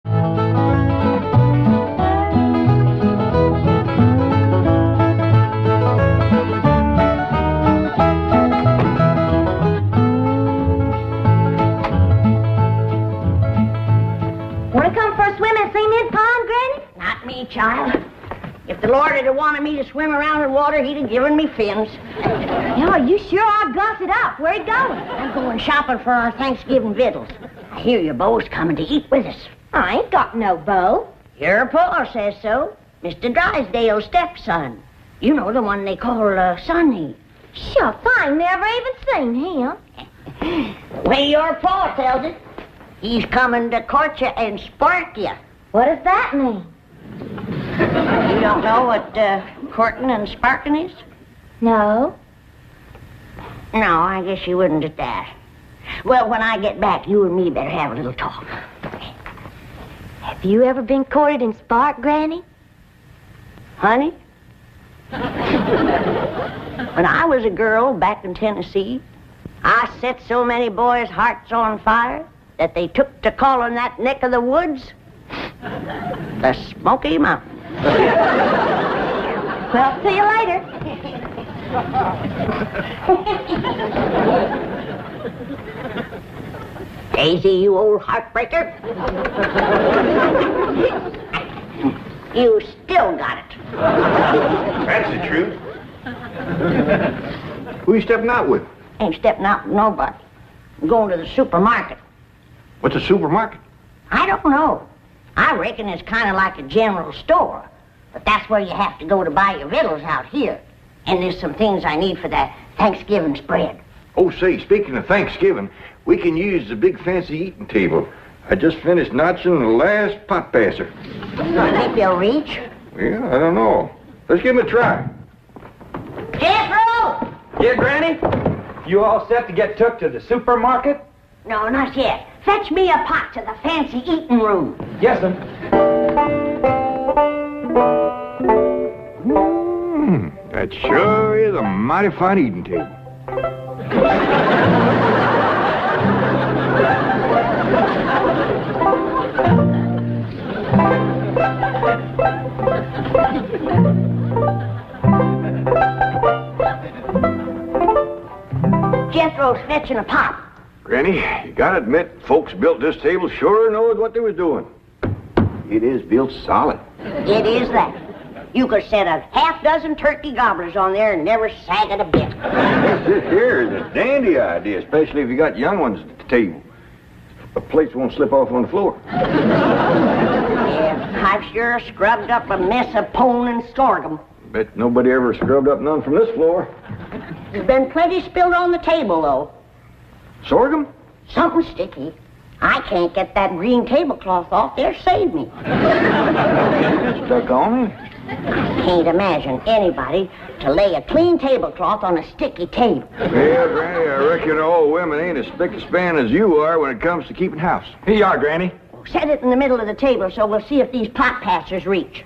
Want to come for a swim and see me in pond, Granny? Not me, child. If the Lord had wanted me to swim around in water, he'd have given me fins. Oh, you sure are gussed up. Where you going? I'm going shopping for our Thanksgiving victuals. I hear your beau's coming to eat with us. I ain't got no beau. Your pa says so. Mr. Drysdale's stepson. You know, the one they call Sonny. Shucks, I ain't never even seen him. The way your pa tells it, he's coming to court you and spark you. What does that mean? You don't know what courting and sparking is? No. No, I guess you wouldn't at that. Well, when I get back, you and me better have a little talk. Have you ever been courted and sparked, Granny? Honey? When I was a girl back in Tennessee, I set so many boys' hearts on fire that they took to calling that neck of the woods the Smoky Mountain. Well, see you later. Daisy, you old heartbreaker. You still got it. That's the truth. Who you stepping out with? Ain't stepping out with nobody. I'm going to the supermarket. What's a supermarket? I don't know. I reckon it's kind of like a general store. But that's where you have to go to buy your victuals out here. And there's some things I need for that Thanksgiving spread. Oh, say, speaking of Thanksgiving, we can use the big fancy eating table. I just finished notching the last pot passer. Think they'll reach? Well, I don't know. Let's give them a try. Jethro! Yeah, Granny? You all set to get took to the supermarket? No, not yet. Fetch me a pot to the fancy eating room. Yes, sir. That sure is a mighty fine eating table. Jethro's fetching a pot. Granny, you gotta admit, folks built this table sure knows what they was doing. It is built solid. It is that. You could set a half-dozen turkey gobblers on there and never sag it a bit. This here is a dandy idea, especially if you got young ones at the table. The plates won't slip off on the floor. Yeah, I've sure scrubbed up a mess of pone and sorghum. Bet nobody ever scrubbed up none from this floor. There's been plenty spilled on the table, though. Sorghum? Something sticky. I can't get that green tablecloth off there. Save me. Stuck on me? Can't imagine anybody to lay a clean tablecloth on a sticky table. Yeah, Granny, I reckon all women ain't as spick-a-span as you are when it comes to keeping house. Here you are, Granny. Set it in the middle of the table so we'll see if these pot passers reach.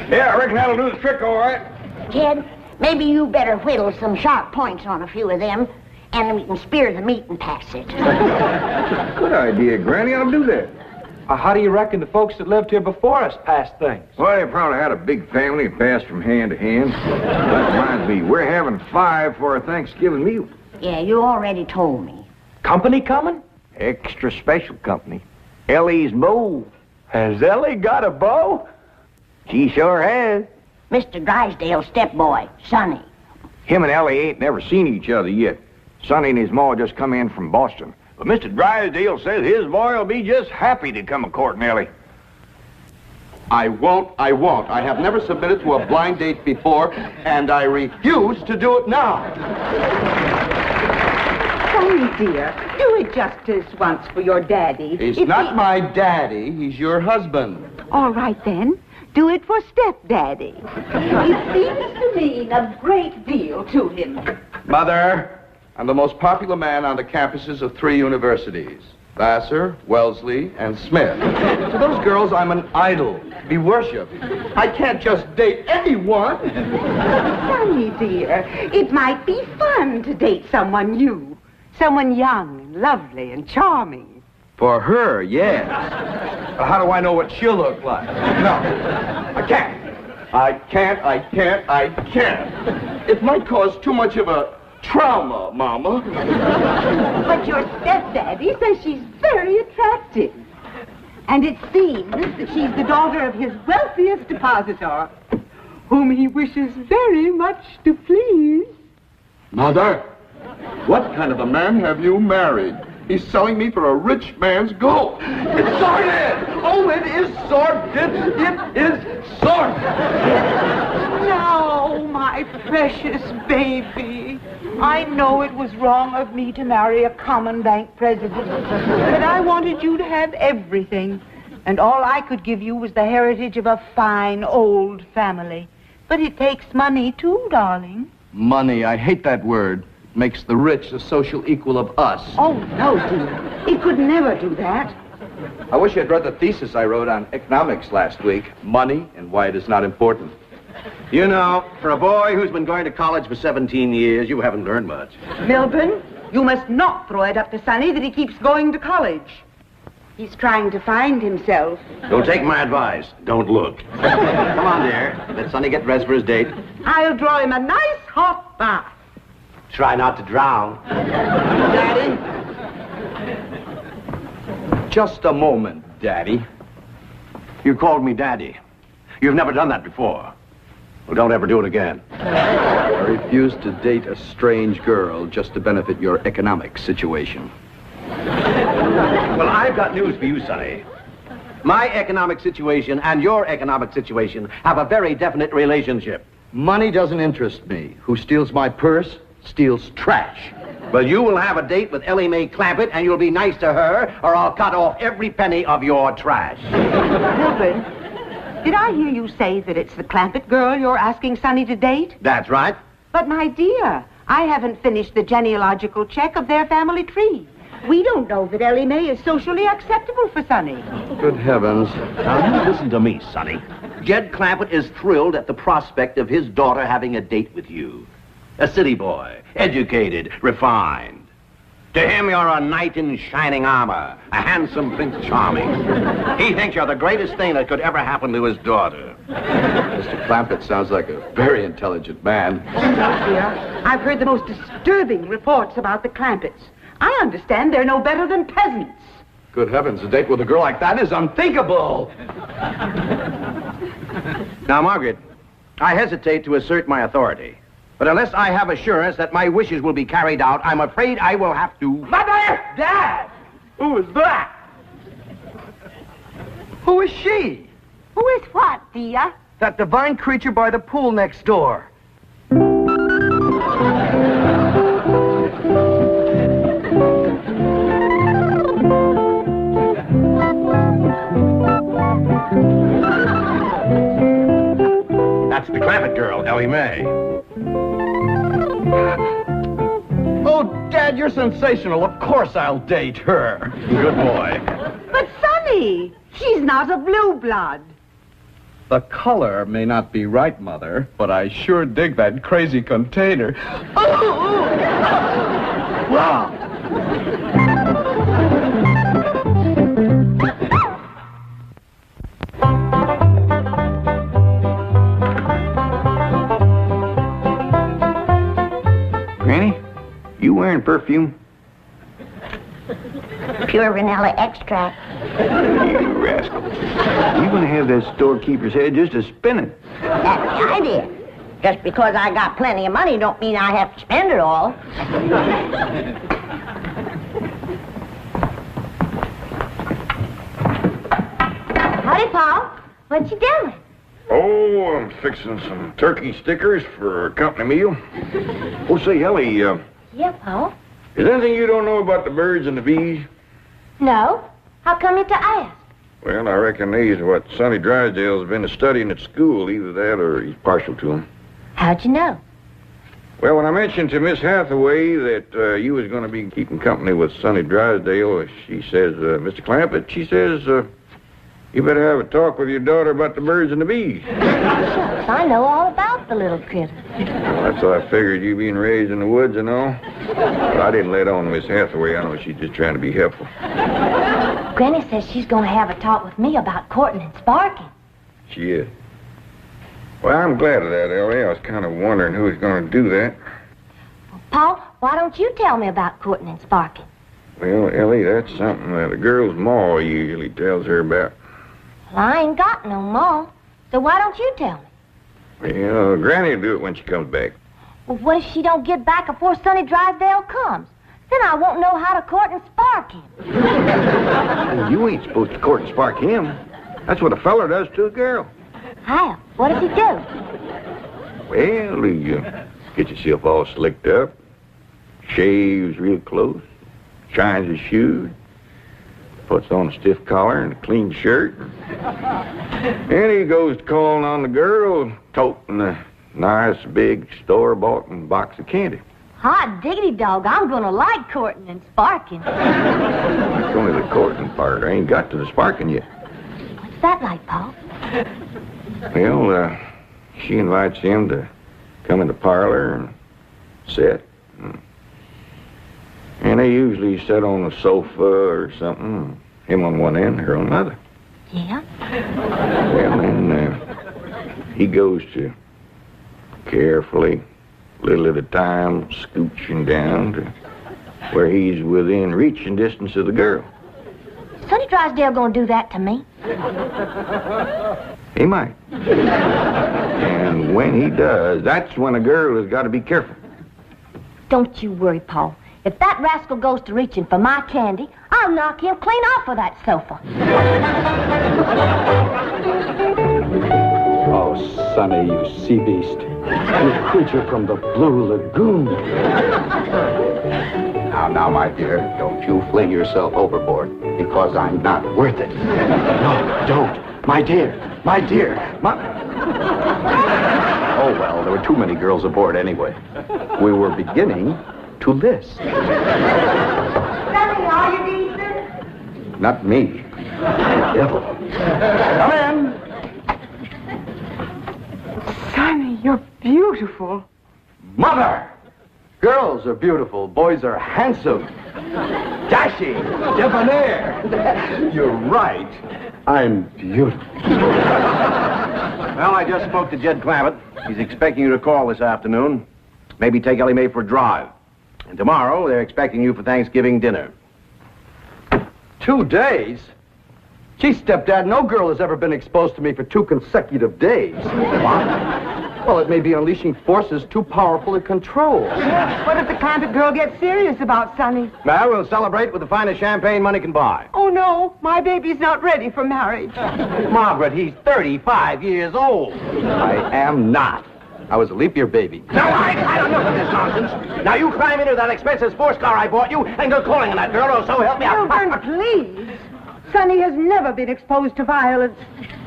Yeah, I reckon that'll do the trick all right. Ted, maybe you better whittle some sharp points on a few of them, and then we can spear the meat and pass it. Good idea, Granny. I'll do that. How do you reckon the folks that lived here before us passed things? Well, they probably had a big family and passed from hand to hand. That reminds me, we're having 5 for our Thanksgiving meal. Yeah, you already told me. Company coming? Extra special company. Elly's beau. Has Elly got a beau? She sure has. Mr. Drysdale's stepboy, Sonny. Him and Elly ain't never seen each other yet. Sonny and his ma just come in from Boston. But Mr. Drysdale says his boy will be just happy to come a-courting Elly. I won't. I have never submitted to a blind date before, and I refuse to do it now. Sonny, dear, do it justice once for your daddy. He's not my daddy. He's your husband. All right, then. Do it for stepdaddy. It seems to mean a great deal to him. Mother, I'm the most popular man on the campuses of 3 universities. Vassar, Wellesley, and Smith. To those girls, I'm an idol, to be worshipped. I can't just date anyone. Sonny, dear, it might be fun to date someone new. Someone young and lovely and charming. For her, yes. But how do I know what she'll look like? No, I can't. I can't. It might cause too much of a trauma, Mama. But your stepdaddy says she's very attractive. And it seems that she's the daughter of his wealthiest depositor, whom he wishes very much to please. Mother, what kind of a man have you married? He's selling me for a rich man's gold. It's sordid! Oh, it is sordid! It is sordid! No, my precious baby. I know it was wrong of me to marry a common bank president, but I wanted you to have everything, and all I could give you was the heritage of a fine old family. But it takes money, too, darling. Money, I hate that word. Makes the rich the social equal of us. Oh, no, dear. It could never do that. I wish you'd read the thesis I wrote on economics last week. Money and why it is not important. You know, for a boy who's been going to college for 17 years, you haven't learned much. Milburn, you must not throw it up to Sonny that he keeps going to college. He's trying to find himself. Don't take my advice. Don't look. Come on, dear. Let Sonny get dressed for his date. I'll draw him a nice hot bath. Try not to drown. Daddy? Just a moment, Daddy. You called me Daddy. You've never done that before. Well, don't ever do it again. I refuse to date a strange girl just to benefit your economic situation. Well, I've got news for you, Sonny. My economic situation and your economic situation have a very definite relationship. Money doesn't interest me. Who steals my purse steals trash. Well, you will have a date with Elly May Clampett, and you'll be nice to her, or I'll cut off every penny of your trash. Milburn, did I hear you say that it's the Clampett girl you're asking Sonny to date? That's right. But, my dear, I haven't finished the genealogical check of their family tree. We don't know that Elly May is socially acceptable for Sonny. Good heavens. Now, you listen to me, Sonny. Jed Clampett is thrilled at the prospect of his daughter having a date with you. A city boy, educated, refined. To him, you're a knight in shining armor, a handsome Prince Charming. He thinks you're the greatest thing that could ever happen to his daughter. Mr. Clampett sounds like a very intelligent man. No, dear. I've heard the most disturbing reports about the Clampetts. I understand they're no better than peasants. Good heavens, a date with a girl like that is unthinkable. Now, Margaret, I hesitate to assert my authority. But unless I have assurance that my wishes will be carried out, I'm afraid I will have to... Mother! Dad! Who is that? Who is she? Who is what, dear? That divine creature by the pool next door. That's the Clampett girl, Elly May. Oh, Dad, you're sensational. Of course I'll date her. Good boy. But, Sonny, she's not a blue blood. The color may not be right, Mother, but I sure dig that crazy container. Wow. Granny, you wearing perfume? Pure vanilla extract. You rascal. You're gonna have that storekeeper's head just a spinning. That's the idea. Just because I got plenty of money don't mean I have to spend it all. Howdy, Paul. What you doing? Oh, I'm fixing some turkey stickers for a company meal. Oh, say, Elly, Yeah, Paul. is there anything you don't know about the birds and the bees? No. How come you to ask? Well, I reckon these are what Sonny Drysdale's been studying at school. Either that or he's partial to them. How'd you know? Well, when I mentioned to Miss Hathaway that you was going to be keeping company with Sonny Drysdale, she says, Mr. Clampett, she says, you better have a talk with your daughter about the birds and the bees. Shucks, I know all about the little critter. Well, that's why I figured you being raised in the woods and all. But I didn't let on to Miss Hathaway. I know she's just trying to be helpful. Granny says she's going to have a talk with me about courting and sparking. She is. Well, I'm glad of that, Elly. I was kind of wondering who was going to do that. Well, Paul, why don't you tell me about courting and sparking? Well, Elly, that's something that a girl's ma usually tells her about. Well, I ain't got no ma, so why don't you tell me? Well, Granny will do it when she comes back. Well, what if she don't get back before Sonny Drysdale comes? Then I won't know how to court and spark him. Well, you ain't supposed to court and spark him. That's what a feller does to a girl. How? What does he do? Well, you get yourself all slicked up, shaves real close, shines his shoes, puts on a stiff collar and a clean shirt. And he goes to calling on the girl, toting a nice big store-bought box of candy. Hot diggity dog, I'm gonna like courting and sparking. It's only the courting part. I ain't got to the sparking yet. What's that like, Paul? Well, she invites him to come in the parlor and sit. And they usually sit on a sofa or something, him on one end, her on the other. Yeah? Well, then he goes to carefully, little at a time, scooching down to where he's within reaching distance of the girl. Sonny Drysdale gonna do that to me? He might. And when he does, that's when a girl has got to be careful. Don't you worry, Paul. If that rascal goes to reaching for my candy, I'll knock him clean off of that sofa. Oh, Sonny, you sea beast. You creature from the Blue Lagoon. Now, my dear, don't you fling yourself overboard, because I'm not worth it. No, don't. My dear. Oh, well, there were too many girls aboard anyway. We were beginning to list. Sonny, are you decent? Not me. The devil. Come in. Sonny, you're beautiful. Mother! Girls are beautiful. Boys are handsome. Dashing. Debonair. You're right. I'm beautiful. Well, I just spoke to Jed Clampett. He's expecting you to call this afternoon. Maybe take Elly May for a drive. And tomorrow, they're expecting you for Thanksgiving dinner. 2 days? Gee, stepdad, no girl has ever been exposed to me for 2 consecutive days. What? Well, it may be unleashing forces too powerful to control. What if the Clampett girl gets serious about Sonny? Well, we'll celebrate with the finest champagne money can buy. Oh, no, my baby's not ready for marriage. Margaret, he's 35 years old. I am not. I was a leap year baby. Now, I don't know about this nonsense. Now, you climb into that expensive sports car I bought you and go calling on that girl, or so help me out. Children, please. Sonny has never been exposed to violence.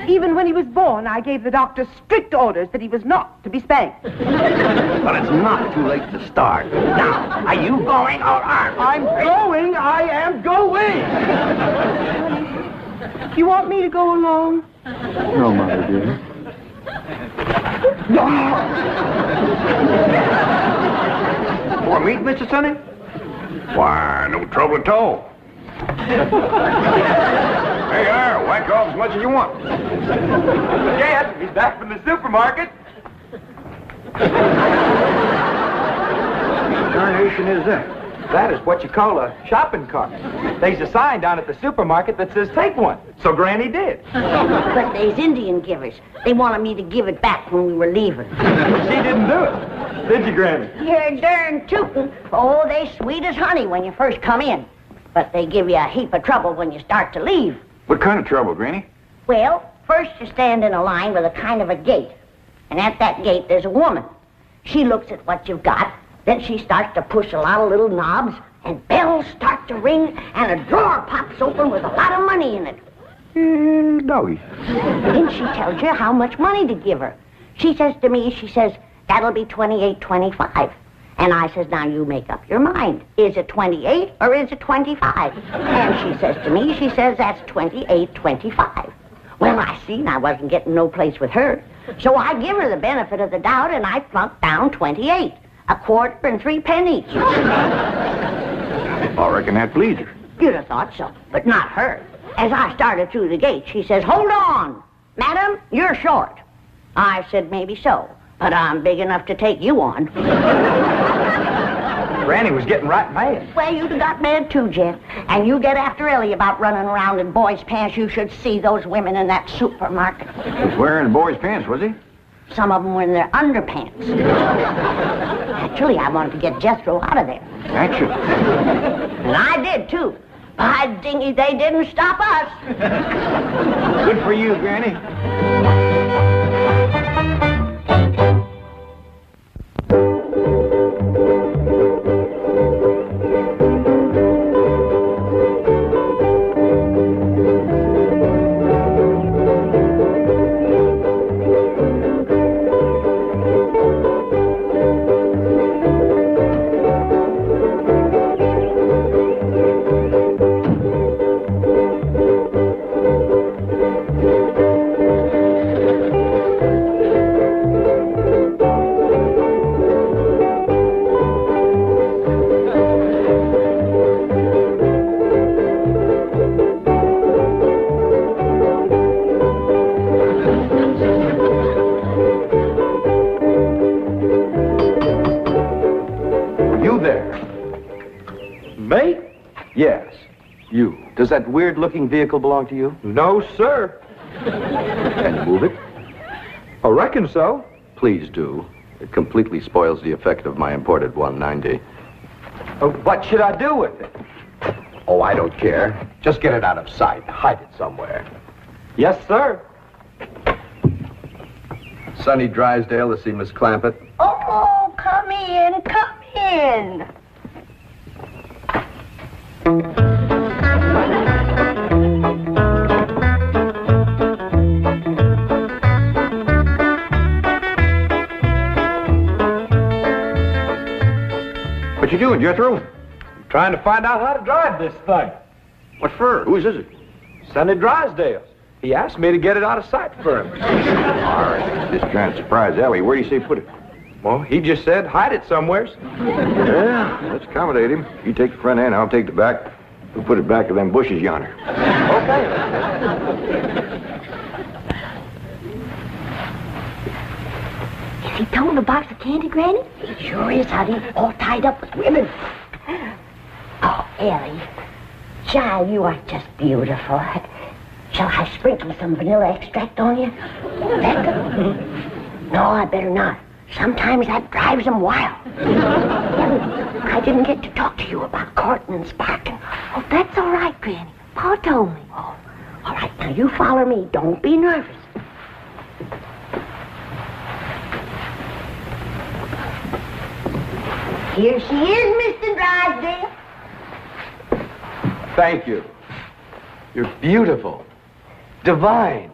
Even when he was born, I gave the doctor strict orders that he was not to be spanked. But it's not too late to start. Now, are you going or aren't you? I'm going. I am going. You want me to go along? No, Mother, dear. For meat, Mr. Sonny? Why, no trouble at all. Hey, there, whack off as much as you want. Dad, he's back from the supermarket. What darnation is that? That is what you call a shopping cart. There's a sign down at the supermarket that says take one. So Granny did. But they's Indian givers. They wanted me to give it back when we were leaving. She didn't do it. Did you, Granny? You're darn tootin'. Oh, they sweet as honey when you first come in. But they give you a heap of trouble when you start to leave. What kind of trouble, Granny? Well, first you stand in a line with a kind of a gate. And at that gate there's a woman. She looks at what you've got. Then she starts to push a lot of little knobs. And bells start to ring. And a drawer pops open with a lot of money in it. Doggy. Then she tells you how much money to give her. She says to me, that'll be $28.25. And I says, now you make up your mind. Is it 28 or is it 25? And she says to me, she says, that's 28.25. Well, I seen I wasn't getting no place with her. So I give her the benefit of the doubt, and I plunked down 28. A quarter and 3 pennies. I reckon that pleased her. You'd have thought so, but not her. As I started through the gate, she says, hold on. Madam, you're short. I said, maybe so, but I'm big enough to take you on. Granny was getting right mad. Well, you'd have got mad too, Jen. And you get after Elly about running around in boys' pants. You should see those women in that supermarket. He was wearing boys' pants, was he? Some of them were in their underpants. Actually, I wanted to get Jethro out of there. Actually. And I did, too. By dingy, they didn't stop us. Good for you, Granny. Yes, you. Does that weird-looking vehicle belong to you? No, sir. Can you move it? I reckon so. Please do. It completely spoils the effect of my imported 190. What should I do with it? Oh, I don't care. Just get it out of sight. Hide it somewhere. Yes, sir. Sonny Drysdale to see Miss Clampett. Oh, come in, come in. What you doing, Jethro? Trying to find out how to drive this thing. What for? Whose is it? Sonny Drysdale's. He asked me to get it out of sight for him. All right. Just trying to surprise Elly. Where do you say put it? Well, he just said hide it somewheres. Yeah, let's accommodate him. You take the front end, I'll take the back. We'll put it back of them bushes yonder. Okay. Is he toting a box of candy, Granny? It sure is, honey. All tied up with ribbon. Oh, Elly. Child, you are just beautiful. Shall I sprinkle some vanilla extract on you? Becca? No, I better not. Sometimes that drives them wild. I didn't get to talk to you about courting and sparking. Oh, that's all right, Granny. Pa told me. Oh, all right, now you follow me. Don't be nervous. Here she is, Mr. Drysdale. Thank you. You're beautiful. Divine.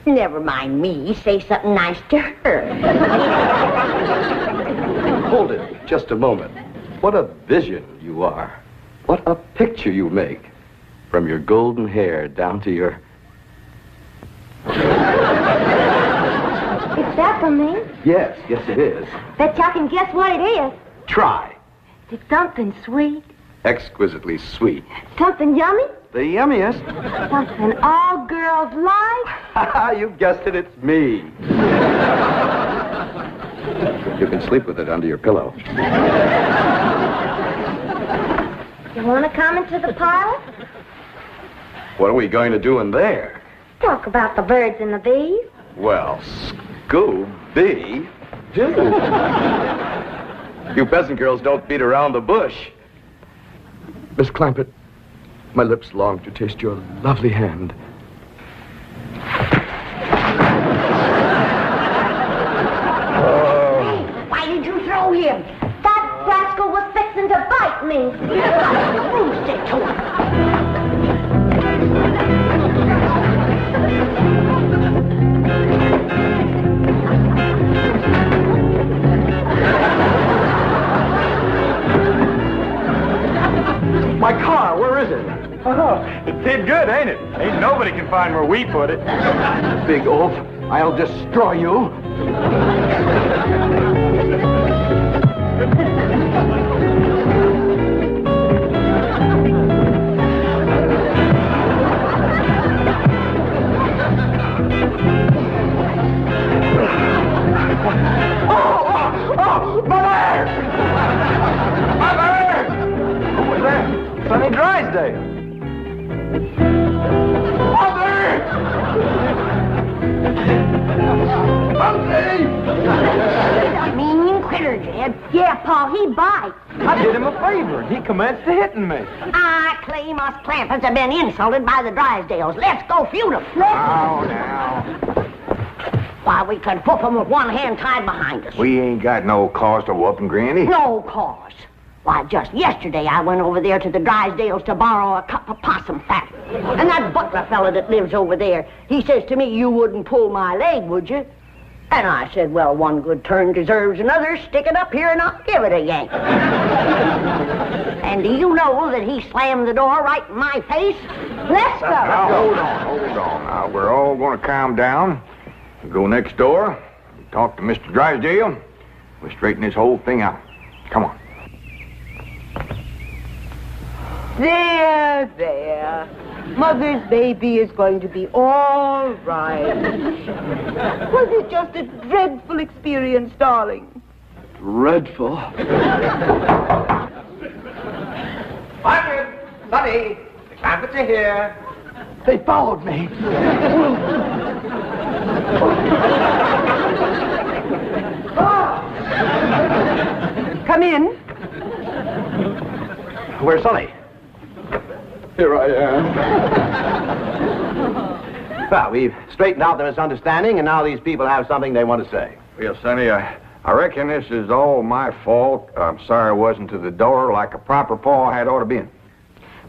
Never mind me. Say something nice to her. Hold it just a moment. What a vision you are. What a picture you make. From your golden hair down to your... It's that for me? Yes, it is. Bet y'all can guess what it is. Try. It's something sweet, Exquisitely sweet. something yummy, The yummiest. something all girls like. You guessed it, it's me. You can sleep with it under your pillow. You want to come into the parlor? What are we going to do in there? Talk about the birds and the bees. Well, Scooby. Do. You peasant girls don't beat around the bush. Miss Clampett, my lips long to taste your lovely hand. Why did you throw him? That rascal was fixing to bite me. Bruised it to him. My car, where is it? Oh, it did good, ain't it? Ain't nobody can find where we put it. Big oaf, I'll destroy you. Sonny Drysdale. Mean critter, Jed. Yeah, Pa, he bites. I did him a favor, and he commenced to hitting me. I claim us Clampets have been insulted by the Drysdales. Let's go feud 'em. Oh, now. Why, we could whoop 'em with one hand tied behind us. We ain't got no cause to whoop 'em, Granny. No cause. Why, just yesterday I went over there to the Drysdales to borrow a cup of possum fat. And that butler fella that lives over there, he says to me, you wouldn't pull my leg, would you? And I said, well, one good turn deserves another. Stick it up here and I'll give it a yank. And do you know that he slammed the door right in my face? Let's go. Now, hold on. Now, we're all going to calm down. We'll go next door, talk to Mr. Drysdale. We'll straighten this whole thing out. Come on. There. Mother's baby is going to be all right. Was it just a dreadful experience, darling? Dreadful. Margaret! Sonny! The Clampets are here. They followed me. Come in. Where's Sonny? Here I am. Well, we've straightened out the misunderstanding, and now these people have something they want to say. Well, Sonny, I reckon this is all my fault. I'm sorry I wasn't to the door like a proper paw had ought to been.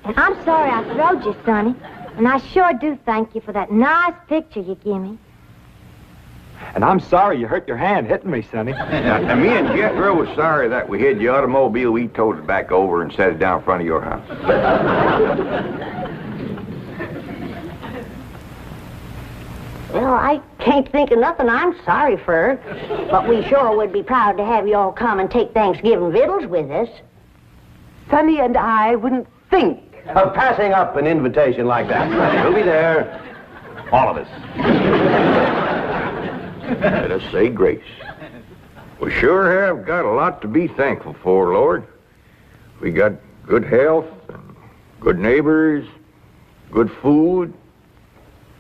And I'm sorry I throwed you, Sonny. And I sure do thank you for that nice picture you give me. And I'm sorry you hurt your hand hitting me, Sonny. Now, me and Jethro was sorry that we hid the automobile. We towed it back over and set it down in front of your house. Well, I can't think of nothing I'm sorry for. But we sure would be proud to have you all come and take Thanksgiving victuals with us. Sonny and I wouldn't think Of passing up an invitation like that. We'll be there, all of us. Let us say grace. We sure have got a lot to be thankful for, Lord. We got good health, and good neighbors, good food.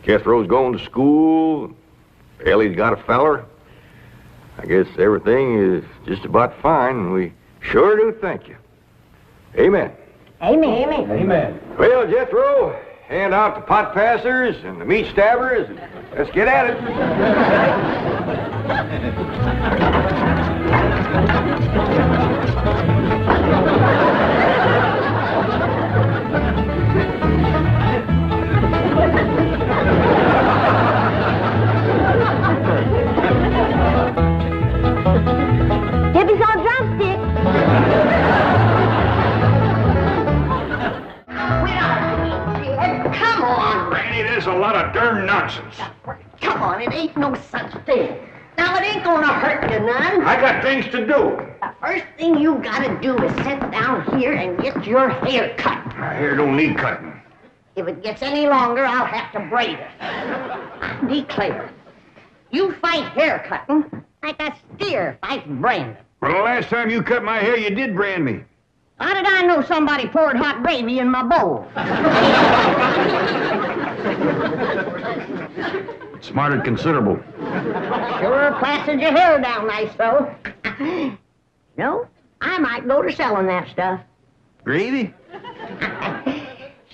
Jethro's going to school. Elly's got a feller. I guess everything is just about fine, and we sure do thank you. Amen. Amen. Amen. Amen. Well, Jethro, hand out the pot passers and the meat stabbers, and let's get at it. Debbie's on drumstick. Come on. Granny, there's a lot of darn nonsense. Come on, it ain't no such thing. Now, it ain't gonna hurt you none. I got things to do. The first thing you gotta do is sit down here and get your hair cut. My hair don't need cutting. If it gets any longer, I'll have to braid it. I declare, you fight hair cutting like a steer fights branding. Well, the last time you cut my hair, you did brand me. How did I know somebody poured hot gravy in my bowl? Smarted considerable. Sure plastered your hair down nice, though. No, I might go to selling that stuff. Gravy?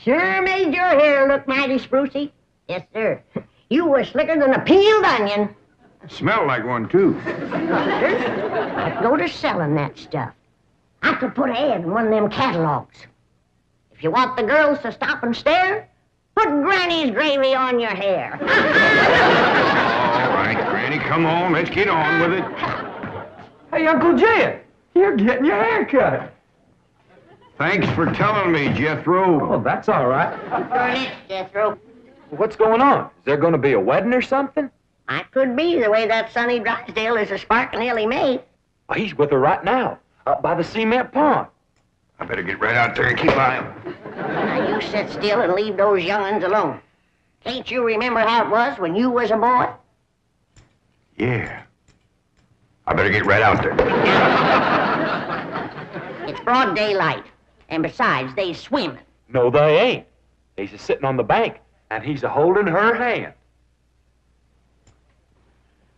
Sure made your hair look mighty sprucey. Yes, sir. You were slicker than a peeled onion. Smelled like one, too. I'd go to selling that stuff. I could put an ad in one of them catalogs. If you want the girls to stop and stare, put Granny's gravy on your hair. All right, Granny, come on. Let's get on with it. Hey, Uncle Jed, you're getting your hair cut. Thanks for telling me, Jethro. Oh, that's all right. Turn it, Jethro. What's going on? Is there going to be a wedding or something? I could be the way that Sonny Drysdale is a sparking Elly May. Oh, he's with her right now, up by the cement pond. I better get right out there and keep an eye on him. Now, you sit still and leave those young'uns alone. Can't you remember how it was when you was a boy? Yeah. I better get right out there. It's broad daylight. And besides, they swimming. No, they ain't. He's a sitting on the bank, and he's a holding her hand.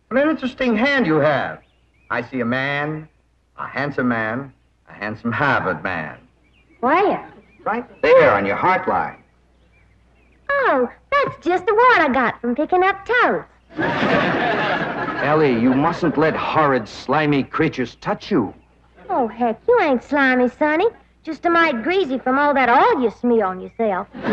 What an interesting hand you have. I see a man, a handsome Harvard man. Where? Right there on your heart line. Oh, that's just the one I got from picking up toes. Elly, you mustn't let horrid, slimy creatures touch you. Oh, heck, you ain't slimy, Sonny. Just a mite greasy from all that oil you smear on yourself. What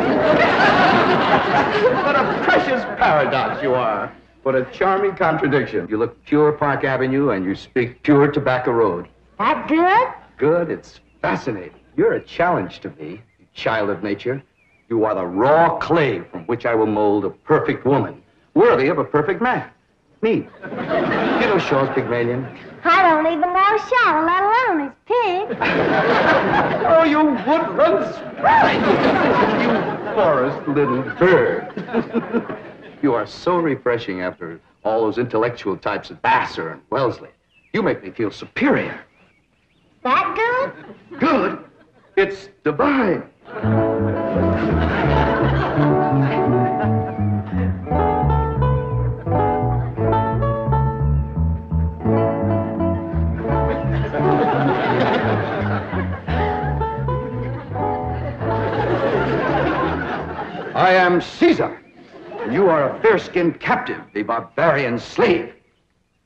a precious paradox you are. What a charming contradiction. You look pure Park Avenue and you speak pure Tobacco Road. That good? Good, it's fascinating. You're a challenge to me, you child of nature. You are the raw clay from which I will mold a perfect woman, worthy of a perfect man. Me. You know Shaw's Pygmalion? I don't even know Shaw, let alone his pig. Oh, you woodland sprite! You forest little bird. You are so refreshing after all those intellectual types of Vassar and Wellesley. You make me feel superior. That good? Good? It's divine. I am Caesar, and you are a fair-skinned captive, a barbarian slave.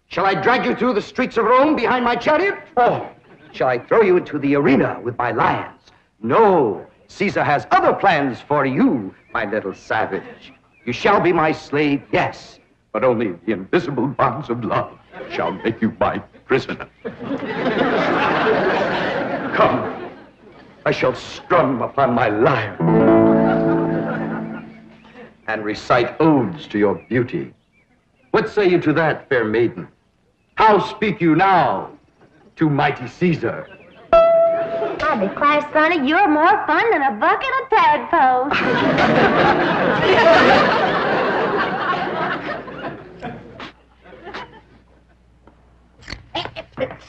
Shall I drag you through the streets of Rome behind my chariot? Or shall I throw you into the arena with my lions? No, Caesar has other plans for you, my little savage. You shall be my slave, yes, but only the invisible bonds of love shall make you my prisoner. Come, I shall strum upon my lyre and recite odes to your beauty. What say you to that, fair maiden? How speak you now to mighty Caesar? I declare, Sonny, you're more fun than a bucket of tadpoles.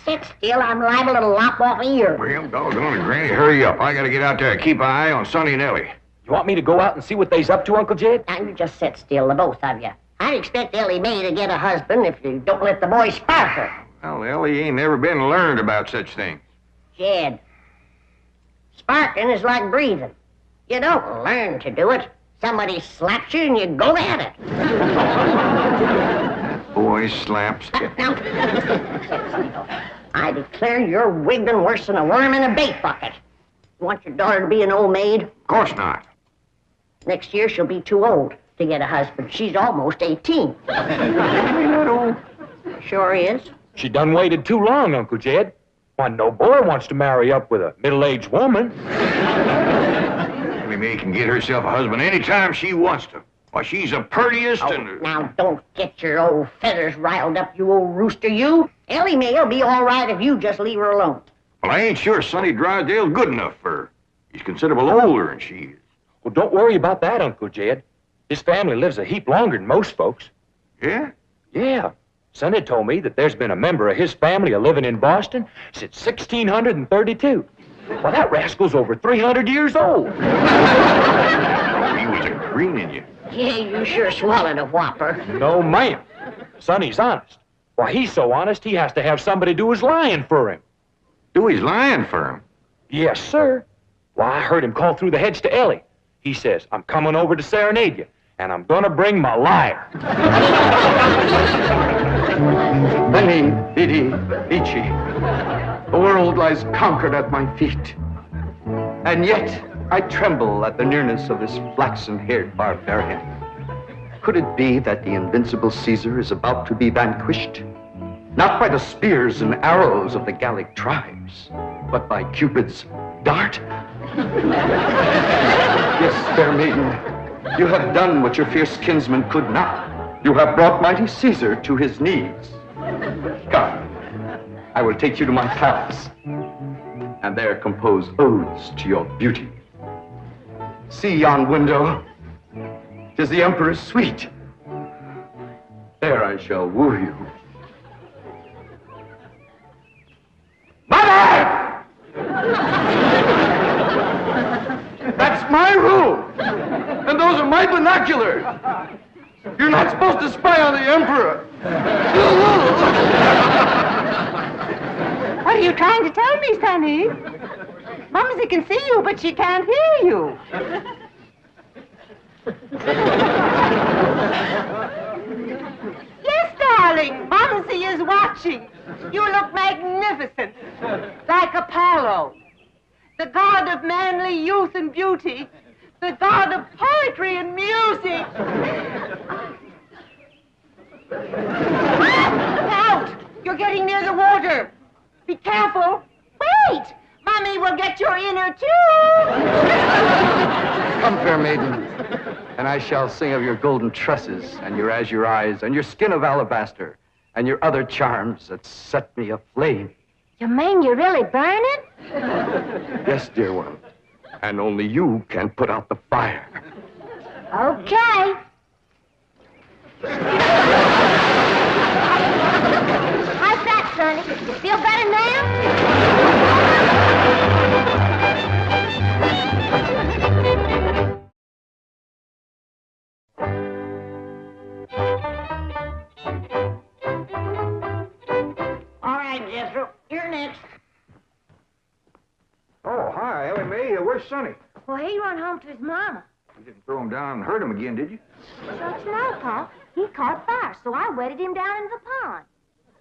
Sit still, I'm liable to lop off a ear. Well, doggone it, Granny, hurry up. I gotta get out there and keep an eye on Sonny and Elly. You want me to go out and see what they's up to, Uncle Jed? Now, you just sit still, the both of you. I'd expect Elly May to get a husband if you don't let the boy spark her. Well, Elly ain't never been learned about such things. Jed, sparking is like breathing. You don't learn to do it. Somebody slaps you and you go at it. Boy slaps. Now, I declare you're wiggling worse than a worm in a bait bucket. You want your daughter to be an old maid? Of course not. Next year she'll be too old to get a husband. She's almost 18. That old. Sure is. She done waited too long, Uncle Jed. Why, no boy wants to marry up with a middle-aged woman. Elly May can get herself a husband anytime she wants to. Why, she's the purtiest and... Now, don't get your old feathers riled up, you old rooster, you. Elly May'll be all right if you just leave her alone. Well, I ain't sure Sonny Drysdale's good enough for her. He's considerable older than she is. Well, don't worry about that, Uncle Jed. His family lives a heap longer than most folks. Yeah? Yeah. Sonny told me that there's been a member of his family a-living in Boston since 1632. Well, that rascal's over 300 years old. Oh, he was a greening you. Yeah, you sure swallowed a whopper. No, ma'am. Sonny's honest. Why, he's so honest, he has to have somebody do his lying for him. Do his lying for him? Yes, sir. Why, I heard him call through the hedge to Elly. He says, I'm coming over to serenade you, and I'm gonna bring my lyre. Veni, vidi, vici. The world lies conquered at my feet. And yet, I tremble at the nearness of this flaxen-haired barbarian. Could it be that the invincible Caesar is about to be vanquished? Not by the spears and arrows of the Gallic tribes, but by Cupid's dart? Yes, fair maiden, you have done what your fierce kinsman could not. You have brought mighty Caesar to his knees. Come, I will take you to my palace, and there compose odes to your beauty. See yon window, 'tis the emperor's suite. There I shall woo you. Mother! That's my room, and those are my binoculars. You're not supposed to spy on the emperor. What are you trying to tell me, Sonny? Mumsy can see you, but she can't hear you. Yes, darling, Mumsy is watching. You look magnificent, like Apollo, the god of manly youth and beauty, the god of poetry and music. Look out! You're getting near the water. Be careful. Wait! Mommy will get your inner tube. Come, fair maiden, and I shall sing of your golden tresses, and your azure eyes, and your skin of alabaster, and your other charms that set me aflame. You mean you really burn it? Yes, dear one, and only you can put out the fire. Okay. How's that, Sonny? You feel better now? All right, Jethro, you're next. Oh, hi, Elly May. Where's Sonny? Well, he run home to his mama. You didn't throw him down and hurt him again, did you? Don't you know, Pa? He caught fire, so I wetted him down into the pond.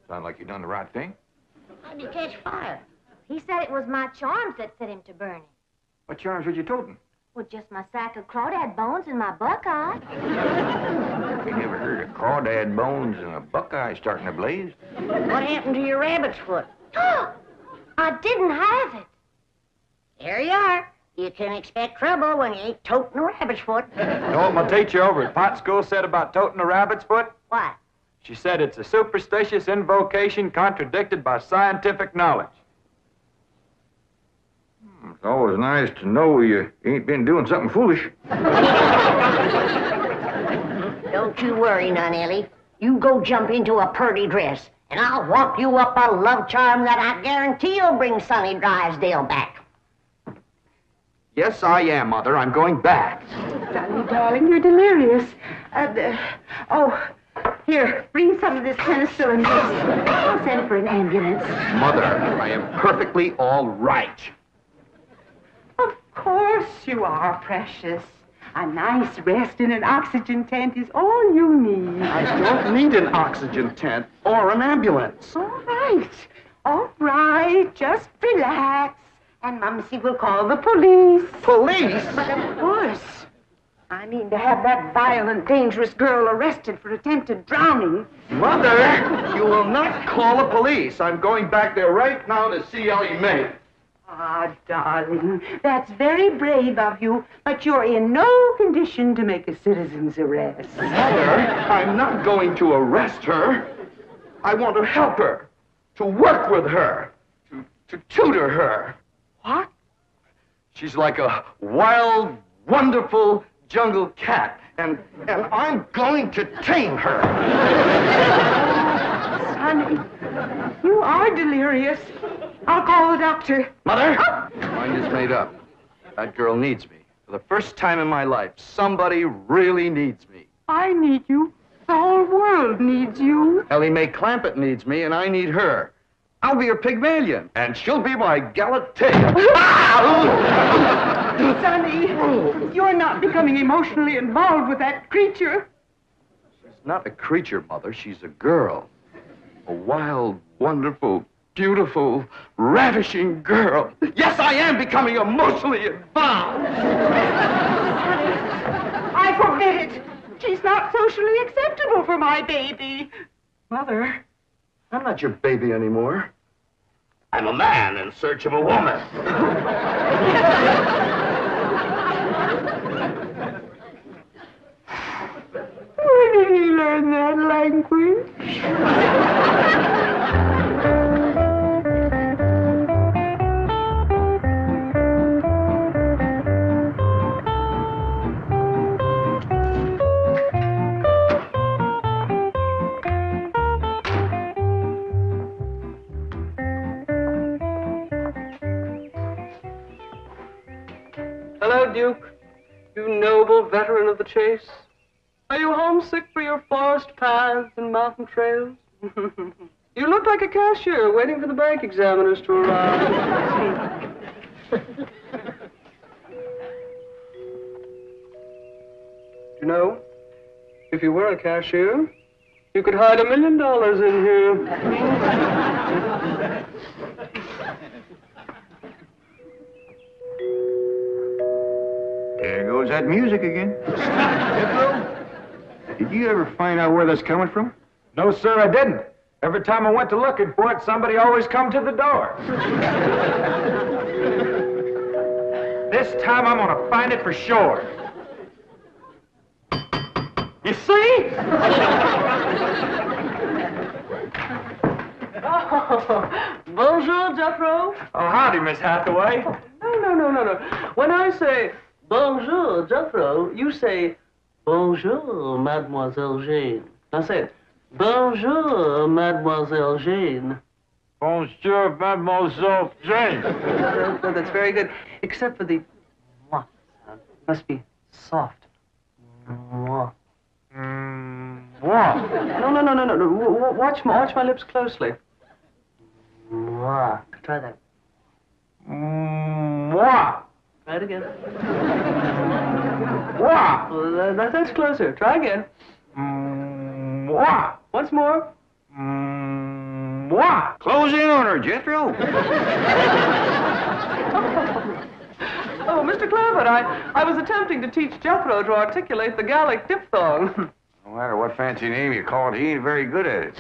Sound like you done the right thing. How'd you catch fire? He said it was my charms that set him to burning. What charms was you toting? Well, just my sack of crawdad bones and my buckeye. We never heard of crawdad bones and a buckeye starting a blaze. What happened to your rabbit's foot? I didn't have it. There you are. You can expect trouble when you ain't toting a rabbit's foot. You know what my teacher over at Pot School said about toting a rabbit's foot? What? She said it's a superstitious invocation contradicted by scientific knowledge. It's always nice to know you ain't been doing something foolish. Don't you worry none, Elly. You go jump into a purty dress, and I'll walk you up a love charm that I guarantee will bring Sonny Drysdale back. Yes, I am, Mother. I'm going back. Sonny, darling, you're delirious. Here, bring some of this penicillin. I'll send for an ambulance. Mother, I am perfectly all right. Of course you are, precious. A nice rest in an oxygen tent is all you need. I don't need an oxygen tent or an ambulance. All right, just relax. And Mumsy will call the police. Police? But of course. I mean to have that violent, dangerous girl arrested for attempted drowning. Mother, you will not call the police. I'm going back there right now to see Elly May. Ah, darling, that's very brave of you, but you're in no condition to make a citizen's arrest. Mother, I'm not going to arrest her. I want to help her, to work with her, to tutor her. What? She's like a wild, wonderful jungle cat, and I'm going to tame her. Sonny, you are delirious. I'll call the doctor. Mother, my mind is made up. That girl needs me. For the first time in my life, somebody really needs me. I need you. The whole world needs you. Elly May Clampett needs me, and I need her. I'll be her Pygmalion, and she'll be my Galatea. Sonny, you're not becoming emotionally involved with that creature. She's not a creature, Mother. She's a girl. A wild, wonderful, beautiful, ravishing girl. Yes, I am becoming emotionally involved. Sonny, I forbid it. She's not socially acceptable for my baby. Mother, I'm not your baby anymore. I'm a man in search of a woman. Where did he learn that language? Hello, Duke. You noble veteran of the chase. Are you homesick for your forest paths and mountain trails? You look like a cashier waiting for the bank examiners to arrive. You know, if you were a cashier, you could hide $1 million in here. There goes that music again. Did you ever find out where that's coming from? No, sir, I didn't. Every time I went to looking for it, somebody always come to the door. This time I'm gonna find it for sure. You see? Oh, bonjour, Jethro. Oh, howdy, Miss Hathaway. No. When I say bonjour, Jethro, you say bonjour, Mademoiselle Jane. Now say it. Bonjour, Mademoiselle Jane. Bonjour, Mademoiselle Jane. That's very good, except for the mwah sound. Must be soft. Mwah. What? No. Watch my lips closely. Mwah. Try that. Mwah. Try it again. Mwah. Well, that's closer. Try again. Mwah. Once more. Mwah. Close in on her, Jethro. Oh, Mr. Clampett, I was attempting to teach Jethro to articulate the Gallic diphthong. No matter what fancy name you call it, he ain't very good at it.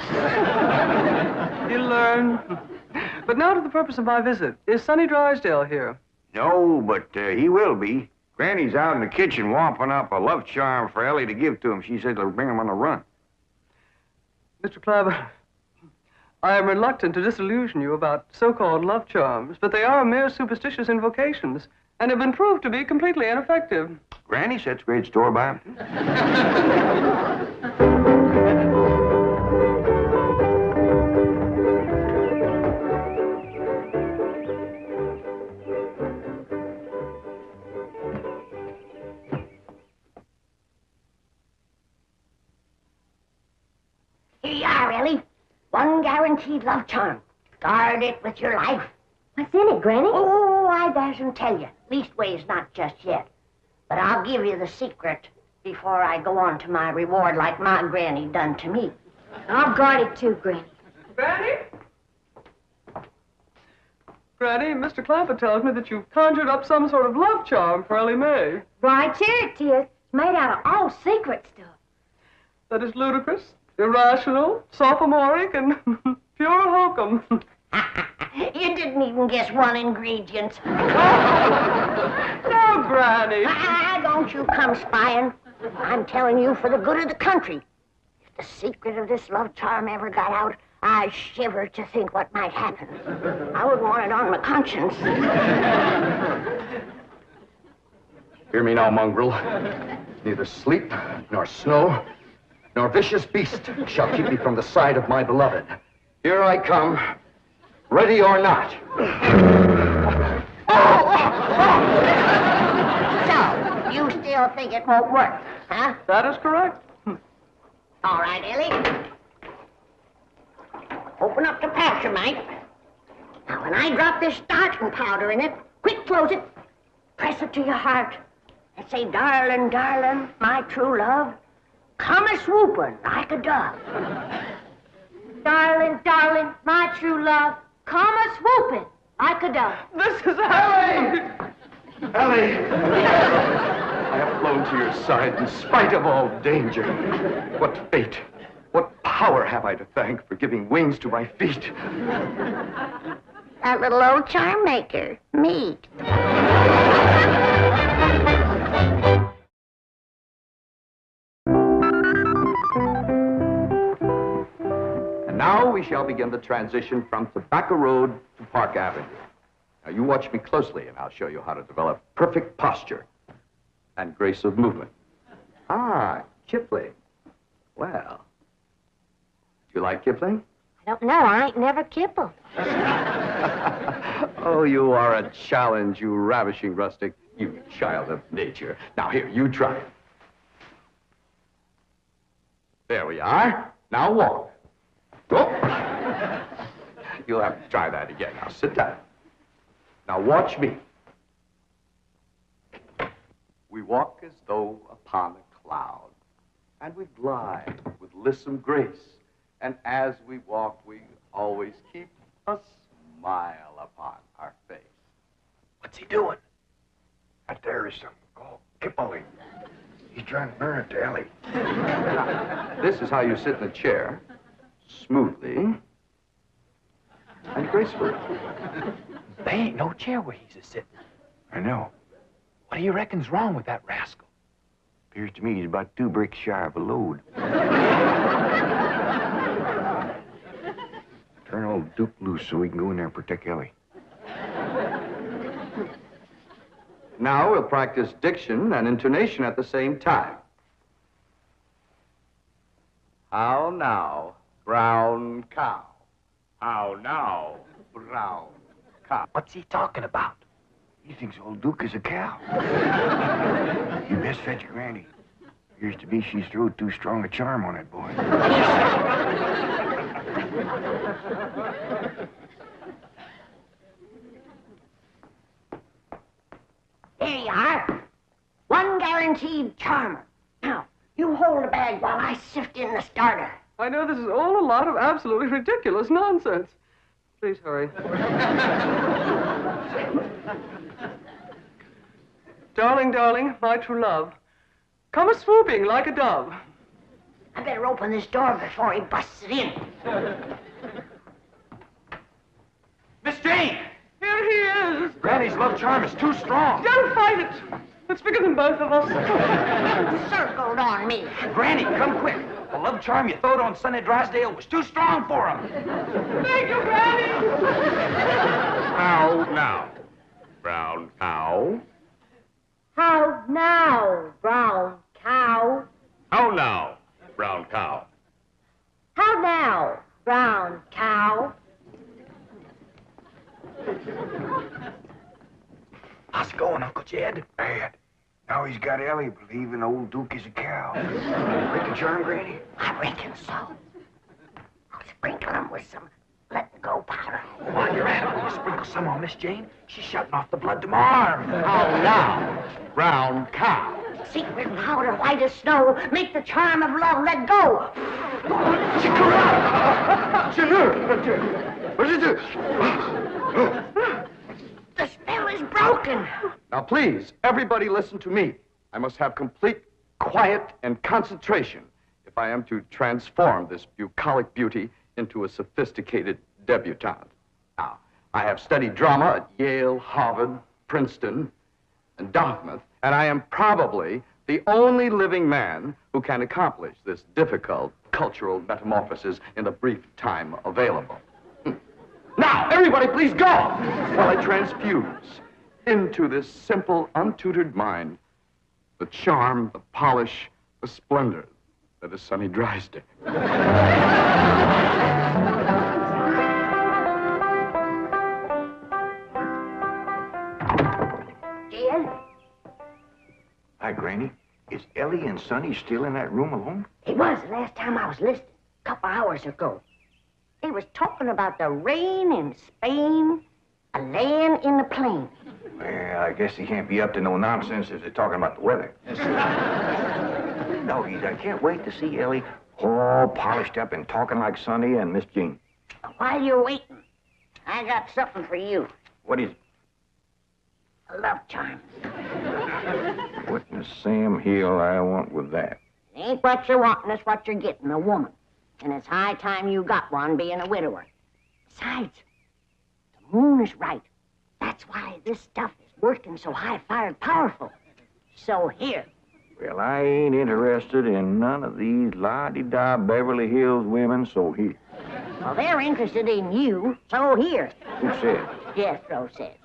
He'll learn. But now to the purpose of my visit. Is Sonny Drysdale here? No, but he will be. Granny's out in the kitchen whomping up a love charm for Elly to give to him. She said it'll bring him on the run. Mr. Clampett, I am reluctant to disillusion you about so-called love charms, but they are mere superstitious invocations and have been proved to be completely ineffective. Granny sets great store by him. Here you are, Elly. One guaranteed love charm. Guard it with your life. What's in it, Granny? Oh, I dasn't tell you. Leastways, not just yet. But I'll give you the secret before I go on to my reward like my granny done to me. I'll guard it too, Granny. Granny? Granny, Mr. Clampett tells me that you've conjured up some sort of love charm for Elly May. Right here it is. It's made out of all secret stuff. That is ludicrous, irrational, sophomoric, and pure hokum. You didn't even guess one ingredient. No, Granny. Don't you come spying. I'm telling you for the good of the country. If the secret of this love charm ever got out, I shiver to think what might happen. I wouldn't want it on my conscience. Hear me now, mongrel. Neither sleep, nor snow, nor vicious beast shall keep me from the side of my beloved. Here I come, ready or not. So, you still think it won't work, huh? That is correct. All right, Elly. Open up the pouch, Mike. Now, when I drop this starching powder in it, quick close it. Press it to your heart. And say, darling, darling, my true love, come a-swooping like a dove. Darling, darling, my true love, come a-swooping like a dove. This is Elly! Elly! I have flown to your side in spite of all danger. What fate, what power have I to thank for giving wings to my feet? That little old charm maker, me. And now we shall begin the transition from Tobacco Road to Park Avenue. Now you watch me closely and I'll show you how to develop perfect posture and grace of movement. Ah, Kipling. Well, do you like Kipling? I don't know. I ain't never kibbled. Oh, you are a challenge, you ravishing rustic, you child of nature. Now here, you try it. There we are. Now walk. Oh. You'll have to try that again. Now sit down. Now watch me. We walk as though upon a cloud, and we glide with lissom grace. And as we walk, we always keep a smile upon our face. What's he doing? Out there is some Kipling. He's trying to burn it to Elly. This is how you sit in a chair, smoothly and gracefully. There ain't no chair where he's a-sitting. I know. What do you reckon's wrong with that rascal? Appears to me he's about 2 bricks shy of a load. Turn old Duke loose so we can go in there and protect Elly. Now we'll practice diction and intonation at the same time. How now, brown cow? How now, brown cow? What's he talking about? He thinks old Duke is a cow. You best fetch Granny. Appears to be she's thrown too strong a charm on that boy. Here you are. One guaranteed charmer. Now, you hold the bag while I sift in the starter. I know this is all a lot of absolutely ridiculous nonsense. Please hurry. Darling, darling, my true love, come a-swooping like a dove. I better open this door before he busts it in. Miss Jane! Here he is. Granny's love charm is too strong. Don't fight it. It's bigger than both of us. Circled on me. Granny, come quick. The love charm you throwed on Sonny Drysdale was too strong for him. Thank you, Granny. How now, brown cow? How now, brown cow? How now, brown cow? How now, brown cow? How's it going, Uncle Jed? Bad. Now he's got Elly believing old Duke is a cow. Break the charm, Granny? I reckon so. I'll sprinkle him with some let-go powder. While you're at it, will you sprinkle some on Miss Jane? She's shutting off the blood to my arm. How now, brown cow? Secret powder, white as snow. Make the charm of love let go. The spell is broken. Now, please, everybody listen to me. I must have complete quiet and concentration if I am to transform this bucolic beauty into a sophisticated debutante. Now, I have studied drama at Yale, Harvard, Princeton, and Dartmouth, and I am probably the only living man who can accomplish this difficult cultural metamorphosis in the brief time available. Now, everybody, please go while I transfuse into this simple, untutored mind the charm, the polish, the splendor that is Sonny Drysdale. Jed? Hi, Granny. Is Elly and Sonny still in that room alone? It was the last time I was listening, a couple hours ago. They was talking about the rain in Spain, a land in the plain. Well, I guess he can't be up to no nonsense if they're talking about the weather. Doggies, I can't wait to see Elly all polished up and talking like Sonny and Miss Jane. While you're waiting, I got something for you. What is it? A love charm. What in the Sam Hill I want with that? It ain't what you're wanting, it's what you're getting, a woman. And it's high time you got one, being a widower. Besides, the moon is right. That's why this stuff is working so high-fired powerful. So here. Well, I ain't interested in none of these la-di-da Beverly Hills women, so here. Well, they're interested in you, so here. Who said? Jethro says.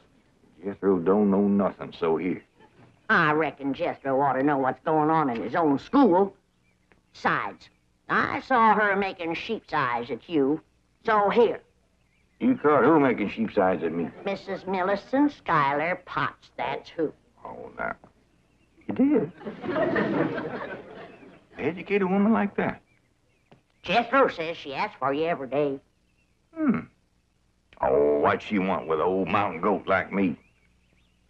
Jethro don't know nothing, so here. I reckon Jethro ought to know what's going on in his own school. Besides, I saw her making sheep's eyes at you, so here. You caught who making sheep's eyes at me? Mrs. Millicent Schuyler Potts, that's who. Oh, now. You did? Educate a woman like that? Jethro says she asks for you every day. Oh, what'd she want with an old mountain goat like me?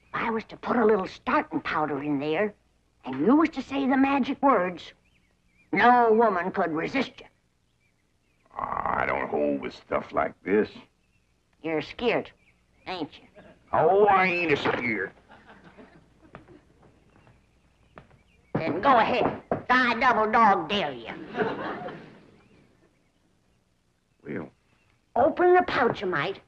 If I was to put a little starting powder in there, and you was to say the magic words, no woman could resist you. I don't hold with stuff like this. You're scared, ain't you? Oh, I ain't a scared. Then go ahead. I double dog dare you. Well. Open the pouch, you might.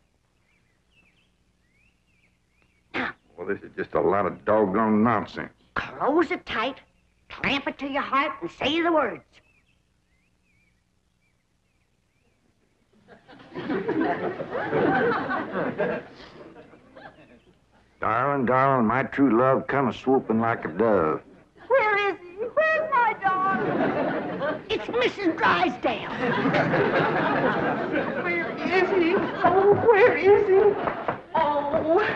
Now. Well, this is just a lot of doggone nonsense. Close it tight, clamp it to your heart, and say the words. Darling, darling, my true love come a-swooping like a dove. Where is he? Where's my dog? It's Mrs. Drysdale. Where is he? Oh, where is he? Oh,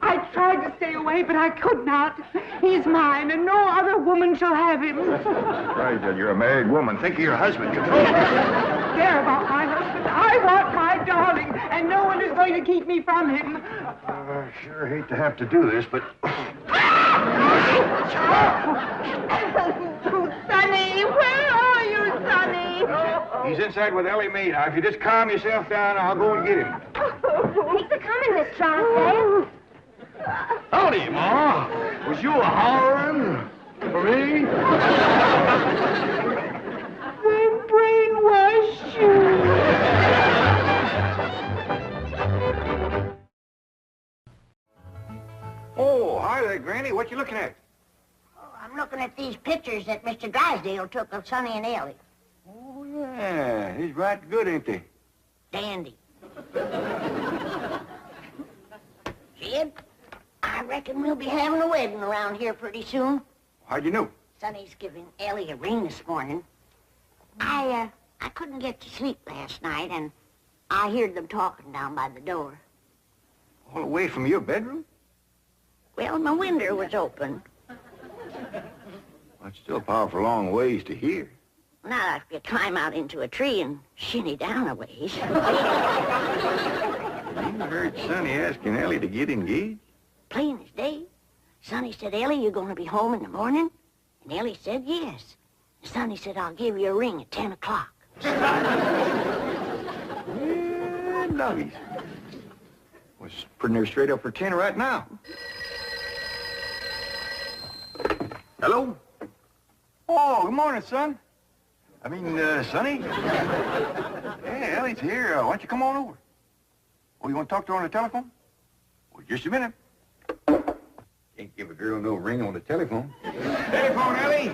I tried to stay away, but I could not. He's mine, and no other woman shall have him. Drysdale, you're a married woman. Think of your husband. Control yourself. Care about my husband. I want my darling, and no one is going to keep me from him. I sure hate to have to do this, but... Sonny, where are you, Sonny? He's inside with Elly May. Now, if you just calm yourself down, I'll go and get him. Thanks for coming, Miss Drysdale. Howdy, Ma. Was you a-hollering for me? They brainwashed you. Oh, hi there, Granny. What you looking at? Oh, I'm looking at these pictures that Mr. Drysdale took of Sonny and Elly. Oh, yeah. He's right good, ain't they? Dandy. Jed, I reckon we'll be having a wedding around here pretty soon. How'd you know? Sonny's giving Elly a ring this morning. I couldn't get to sleep last night, and I heard them talking down by the door. All the way from your bedroom? Well, my window was open. That's still a powerful long ways to hear. Now, if you climb out into a tree and shinny down a ways. You heard Sonny asking Elly to get engaged? Plain as day. Sonny said, Elly, you going to be home in the morning? And Elly said, yes. And Sonny said, I'll give you a ring at 10 o'clock. Yeah, doggies. Was putting her straight up for 10 right now. Hello? Oh, good morning, son. I mean, Sonny? Yeah, Elly's here. Why don't you come on over? Oh, you want to talk to her on the telephone? Well, just a minute. Can't give a girl no ring on the telephone. Telephone, Elly!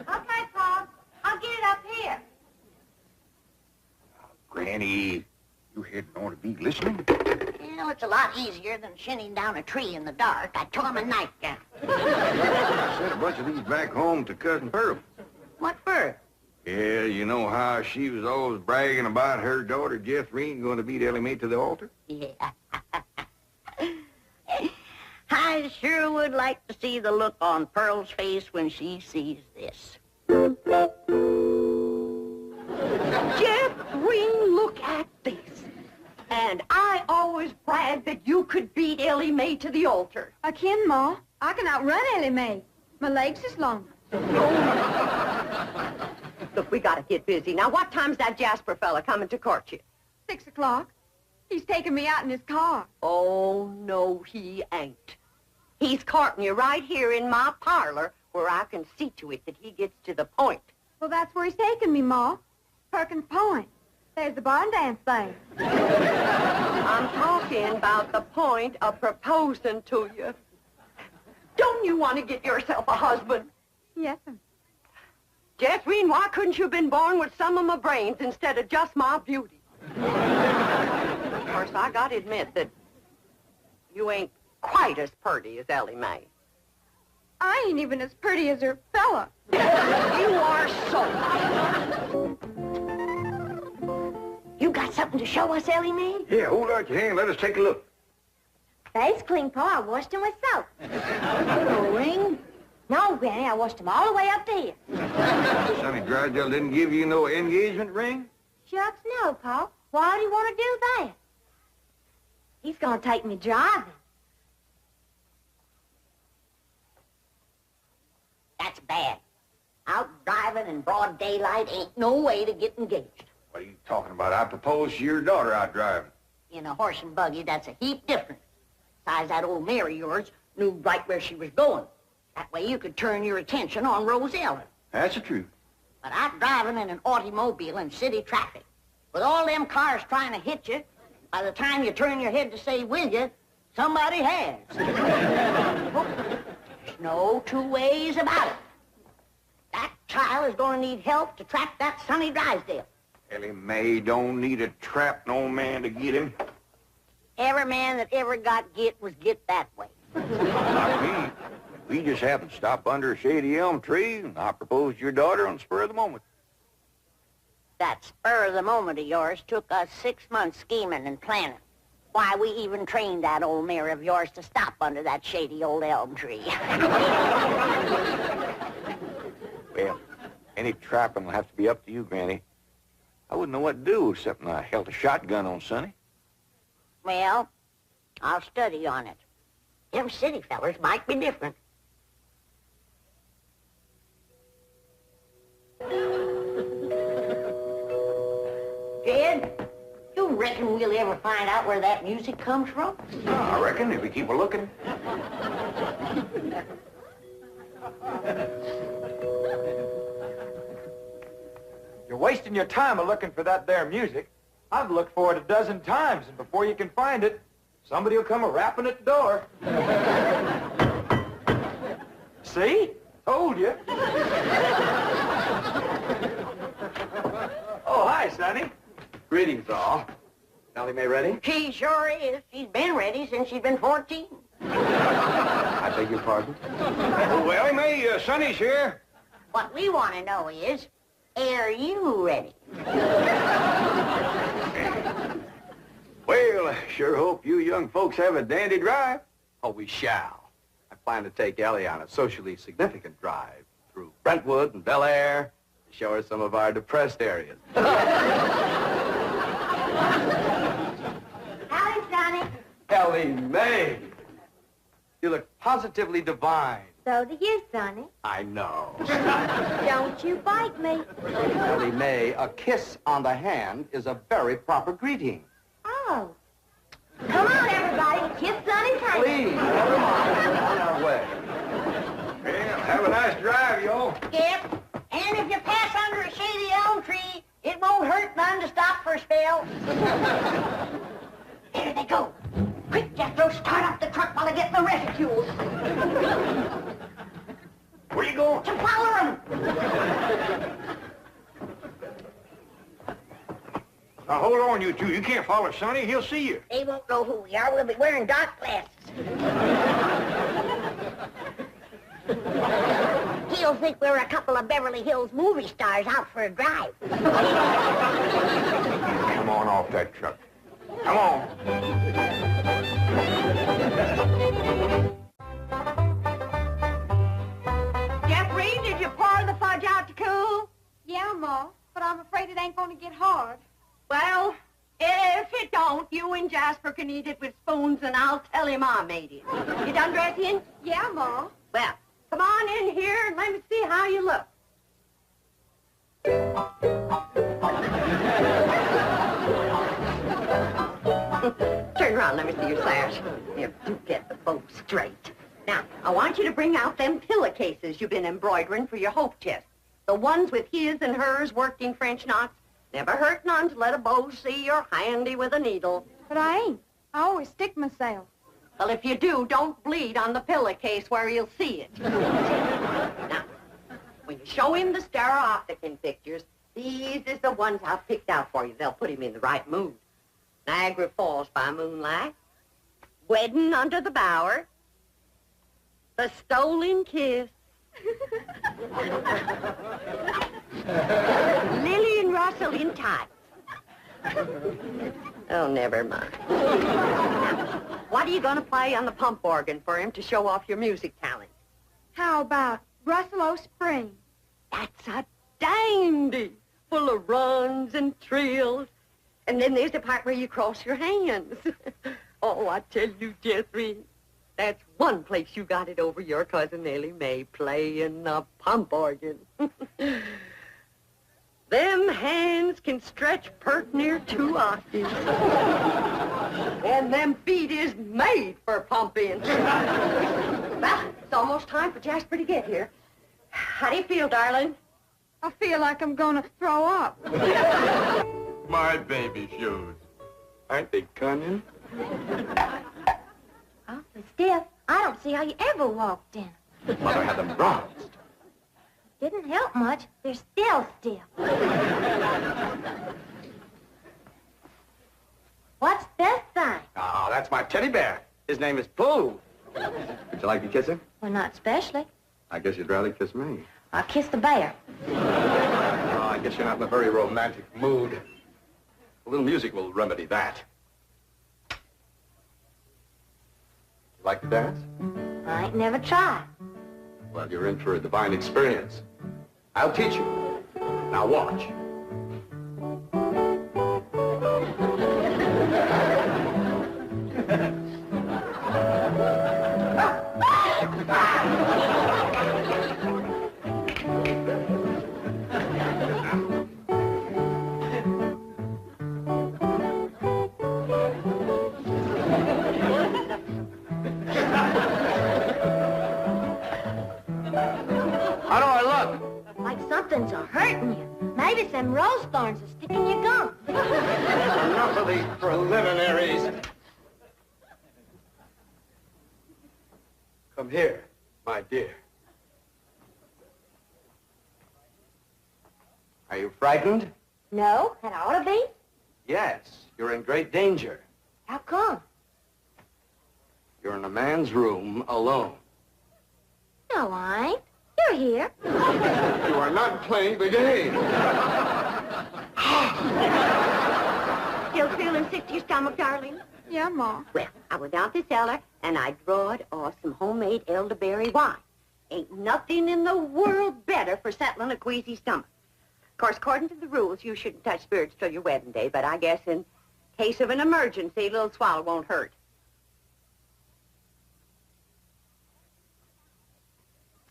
Okay, Paul. I'll get it up here. Granny, you hadn't ought to be listening. Well, it's a lot easier than shinning down a tree in the dark. I tore my nightgown. I sent a bunch of these back home to Cousin Pearl. What for? Yeah, you know how she was always bragging about her daughter, Jethrine, going to beat Elly May to the altar? Yeah. I sure would like to see the look on Pearl's face when she sees this. Jethrine, look at this. And I always bragged that you could beat Elly May to the altar. I can, Ma. I can outrun Elly May. My legs is long. Look, we gotta get busy. Now, what time's that Jasper fella coming to court you? 6 o'clock. He's taking me out in his car. Oh, no, he ain't. He's courting you right here in my parlor where I can see to it that he gets to the point. Well, that's where he's taking me, Ma. Perkins Point. There's the barn dance thing. I'm talking about the point of proposing to you. Don't you want to get yourself a husband? Yes, sir. Jethrine, why couldn't you have been born with some of my brains instead of just my beauty? Of course, I gotta admit that you ain't quite as pretty as Elly May. I ain't even as pretty as her fella. You are so. You got something to show us, Elly May? Here, hold out your hand. Let us take a look. Face clean, Pa. I washed them with soap. No ring? No, Granny, I washed them all the way up to here. Sonny Drysdale didn't give you no engagement ring? Shucks, no, Pa. Why do you want to do that? He's gonna take me driving. That's bad. Out driving in broad daylight ain't no way to get engaged. What are you talking about? I proposed to your daughter out driving. In a horse and buggy, that's a heap different. Besides, that old mare of yours knew right where she was going. That way you could turn your attention on Rosella. That's the truth. But out driving in an automobile in city traffic, with all them cars trying to hit you, by the time you turn your head to say, will you, somebody has. There's no two ways about it. That child is going to need help to track that Sonny Drysdale. Elly May don't need to trap no man to get him. Every man that ever got get was get that way. Not me. We just happened to stop under a shady elm tree, and I proposed to your daughter on the spur of the moment. That spur of the moment of yours took us 6 months scheming and planning. Why, we even trained that old mare of yours to stop under that shady old elm tree. Well, any trapping will have to be up to you, Granny. I wouldn't know what to do except I held a shotgun on Sonny. Well, I'll study on it. Them city fellers might be different. Jed, you reckon we'll ever find out where that music comes from? I reckon if we keep a looking. You're wasting your time a-looking for that there music. I've looked for it a dozen times, and before you can find it, somebody will come a-rapping at the door. See? Told you. Oh, hi, Sonny. Greetings, all. Elly May ready? She sure is. She's been ready since she's been 14. I beg your pardon? Oh, Elly May, Sonny's here. What we want to know is, are you ready? Well, I sure hope you young folks have a dandy drive. Oh, we shall. I plan to take Elly on a socially significant drive through Brentwood and Bel Air to show her some of our depressed areas. Howdy, Sonny. Elly May! You look positively divine. So do you, Sonny. I know. Don't you bite me. Elly May, a kiss on the hand is a very proper greeting. Oh. Come on, everybody. Kiss Sonny's hand. Please, never mind. We're on our way. Well, have a nice drive, y'all. Yep. And if you pass under a shady elm tree, it won't hurt none to stop for a spell. There they go. Quick, Jethro, start up the truck while I get the reticule. Where you going? To follow them. Now, hold on, you two. You can't follow Sonny. He'll see you. They won't know who we are. We'll be wearing dark glasses. He'll think we're a couple of Beverly Hills movie stars out for a drive. Come on off that truck. Come on. Jethrine, did you pour the fudge out to cool? Yeah, Ma, but I'm afraid it ain't going to get hard. Well, if it don't, you and Jasper can eat it with spoons, and I'll tell him I made it. You done dressing? Yeah, Ma. Well, come on in here and let me see how you look. Turn around, let me see your sash. You do get the bow straight. Now, I want you to bring out them pillowcases you've been embroidering for your hope chest. The ones with his and hers worked in French knots. Never hurt none to let a beau see you're handy with a needle. But I ain't. I always stick myself. Well, if you do, don't bleed on the pillowcase where you'll see it. Now, when you show him the stereopticon pictures, these is the ones I've picked out for you. They'll put him in the right mood. Niagara Falls by moonlight, Wedding under the Bower, The Stolen Kiss, Lily and Russell in tights. Oh, never mind. Now, what are you going to play on the pump organ for him to show off your music talent? How about Russell O'Spring? That's a dandy, full of runs and trills. And then there's the part where you cross your hands. Oh, I tell you, Jethrine, that's one place you got it over your cousin Elly May playing the pump organ. Them hands can stretch pert near 2 octaves. And them feet is made for pumping. Well, it's almost time for Jasper to get here. How do you feel, darling? I feel like I'm gonna throw up. My baby shoes. Aren't they cunning? Awfully stiff. I don't see how you ever walked in. Mother had them bronzed. Didn't help much. They're still stiff. What's this thing? Oh, that's my teddy bear. His name is Pooh. Would you like to kiss him? Well, not especially. I guess you'd rather kiss me. I'll kiss the bear. Oh, I guess you're not in a very romantic mood. A little music will remedy that. You like to dance? I ain't never tried. Well, you're in for a divine experience. I'll teach you. Now watch. How do I look? Like something's a-hurting you. Maybe some rose thorns are sticking your gum. Enough of these preliminaries. Come here, my dear. Are you frightened? No, and I ought to be. Yes, you're in great danger. How come? You're in a man's room alone. No, I ain't. You're here. You are not playing the game. Still feeling sick to your stomach, darling? Yeah, Ma. Well, I went down to the cellar and I drawed off some homemade elderberry wine. Ain't nothing in the world better for settling a queasy stomach. Of course, according to the rules, you shouldn't touch spirits till your wedding day, but I guess in case of an emergency, a little swallow won't hurt.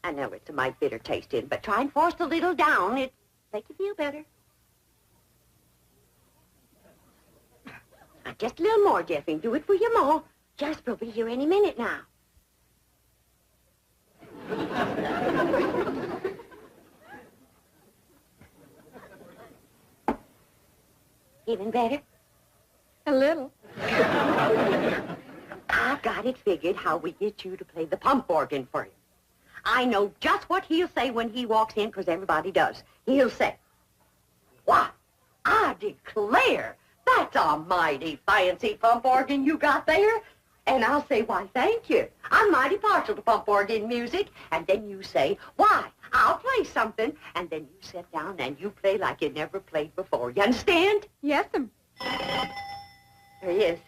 I know it's a mite bitter tasting, but try and force a little down. It'll make you feel better. Now, just a little more, Jeffy. Do it for your ma. Jasper will be here any minute now. Feeling better? A little. I've got it figured how we get you to play the pump organ for him. I know just what he'll say when he walks in, because everybody does. He'll say, "Why, I declare, that's a mighty fancy pump organ you got there." And I'll say, "Why, thank you. I'm mighty partial to pump organ music." And then you say, "Why, I'll play something." And then you sit down and you play like you never played before. You understand? Yes'm. There he is.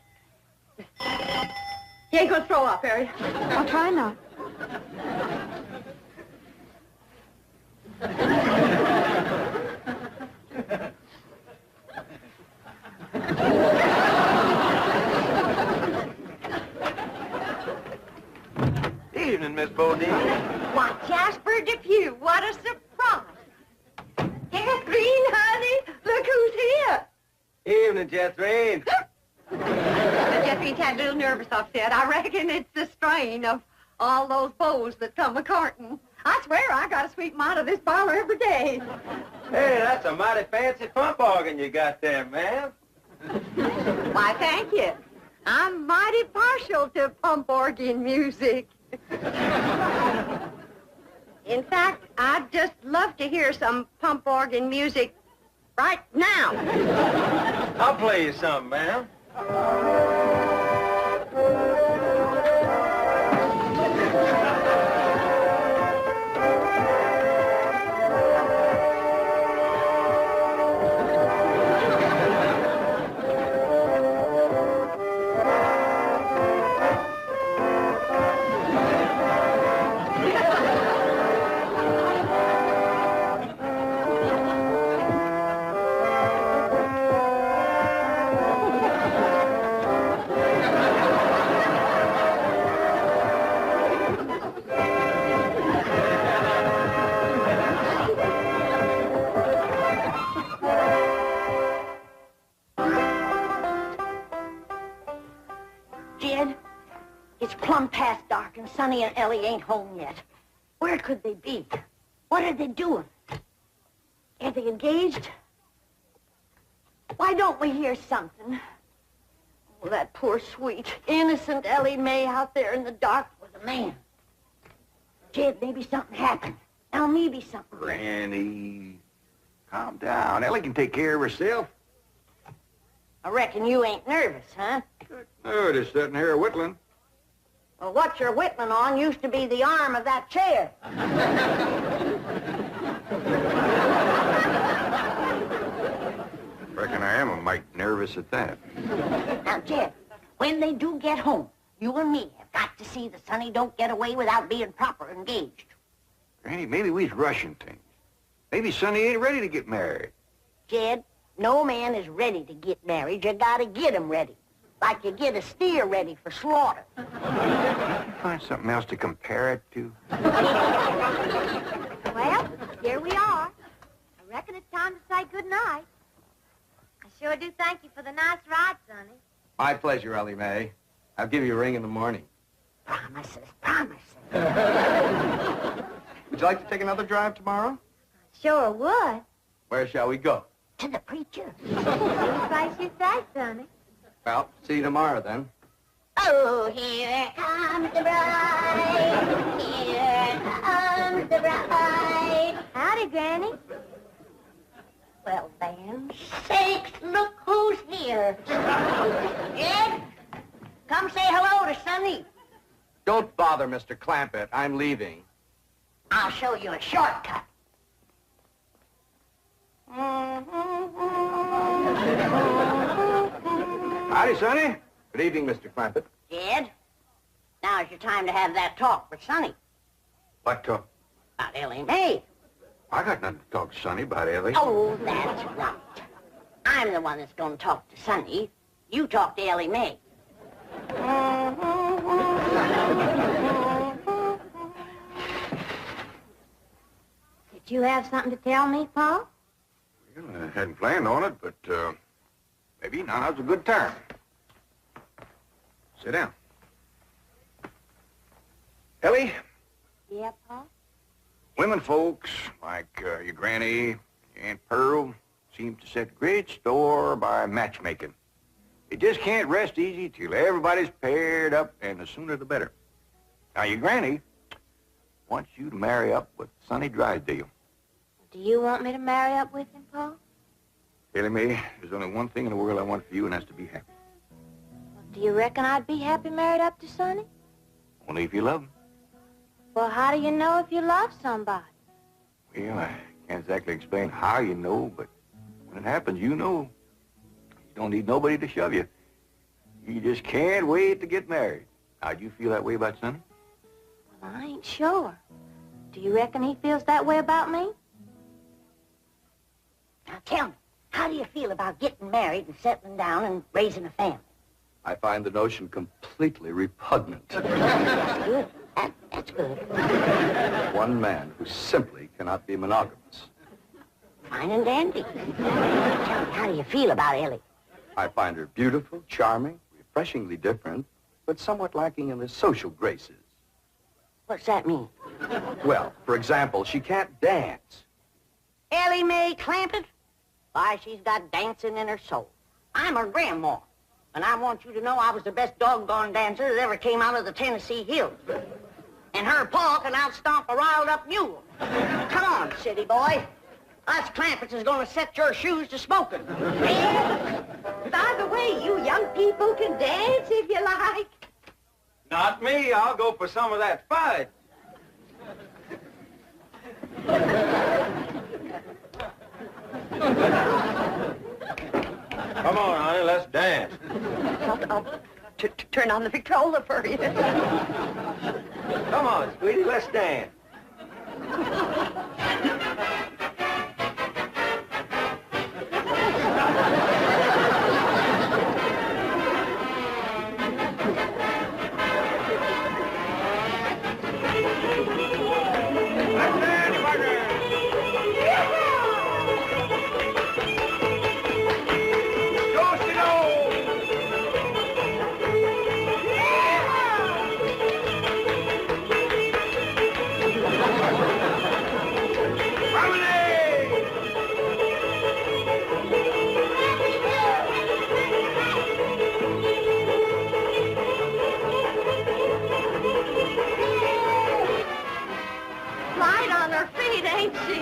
He ain't gonna throw up, are you? I'll try not. Evening, Miss Bodine. Why, Jasper Depew, what a surprise. Jethrine, honey, look who's here. Evening, Jethrine. Jeffrey's had a little nervous upset. I reckon it's the strain of all those beaux that come a-courting. I swear I gotta sweep 'em out of this parlor every day. Hey, that's a mighty fancy pump organ you got there, ma'am. Why, thank you. I'm mighty partial to pump organ music. In fact, I'd just love to hear some pump organ music right now. I'll play you something, ma'am. It's plumb past dark, and Sonny and Elly ain't home yet. Where could they be? What are they doing? Are they engaged? Why don't we hear something? Oh, that poor, sweet, innocent Elly May out there in the dark with a man. Jed, maybe something happened. Now, maybe something. Granny, calm down. Elly can take care of herself. I reckon you ain't nervous, huh? Oh, just sitting here whittling. Well, what you're whittling on used to be the arm of that chair. Reckon I am a mite nervous at that. Now, Jed, when they do get home, you and me have got to see that Sonny don't get away without being proper engaged. Granny, maybe we's rushing things. Maybe Sonny ain't ready to get married. Jed, no man is ready to get married. You gotta get him ready. Like you get a steer ready for slaughter. Find something else to compare it to. Well, here we are. I reckon it's time to say goodnight. I sure do thank you for the nice ride, Sonny. My pleasure, Elly May. I'll give you a ring in the morning. Promises, promises. Would you like to take another drive tomorrow? Sure would. Where shall we go? To the preacher. Any place you say, Sonny. Well, see you tomorrow, then. Oh, here comes the bride. Here comes the bride. Howdy, Granny. Well, land sakes, look who's here. Ed, come say hello to Sonny. Don't bother, Mr. Clampett. I'm leaving. I'll show you a shortcut. Howdy, Sonny. Good evening, Mr. Clampett. Jed, now's your time to have that talk with Sonny. What talk? About Elly May. I got nothing to talk to Sonny about, Elly. Oh, that's right. I'm the one that's going to talk to Sonny. You talk to Elly May. Did you have something to tell me, Paul? Well, I hadn't planned on it, but maybe now's a good time. Sit down. Elly, Yeah, Paul? women folks like your granny, your Aunt Pearl, seem to set great store by matchmaking. You just can't rest easy till everybody's paired up, and the sooner the better. Now, your granny wants you to marry up with Sonny Drysdale. Do you want me to marry up with him, Paul? Elly May, there's only one thing in the world I want for you, and that's to be happy. Do you reckon I'd be happy married up to Sonny? Only if you love him. Well, how do you know if you love somebody? Well, I can't exactly explain how you know, but when it happens, you know. You don't need nobody to shove you. You just can't wait to get married. How do you feel that way about Sonny? Well, I ain't sure. Do you reckon he feels that way about me? Now, tell me, how do you feel about getting married and settling down and raising a family? I find the notion completely repugnant. That's good. That's good. One man who simply cannot be monogamous. Fine and dandy. Tell me, how do you feel about Elly? I find her beautiful, charming, refreshingly different, but somewhat lacking in the social graces. What's that mean? Well, for example, she can't dance. Elly May Clampett? Why, she's got dancing in her soul. I'm her grandma, and I want you to know I was the best doggone dancer that ever came out of the Tennessee hills. And her paw can outstomp a riled-up mule. Come on, city boy. Us Clampetts is going to set your shoes to smoking. By the way, you young people can dance if you like. Not me. I'll go for some of that fudge. Come on, honey, let's dance. I'll turn on the Victrola for you. Come on, sweetie, let's dance.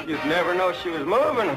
You'd never know she was moving.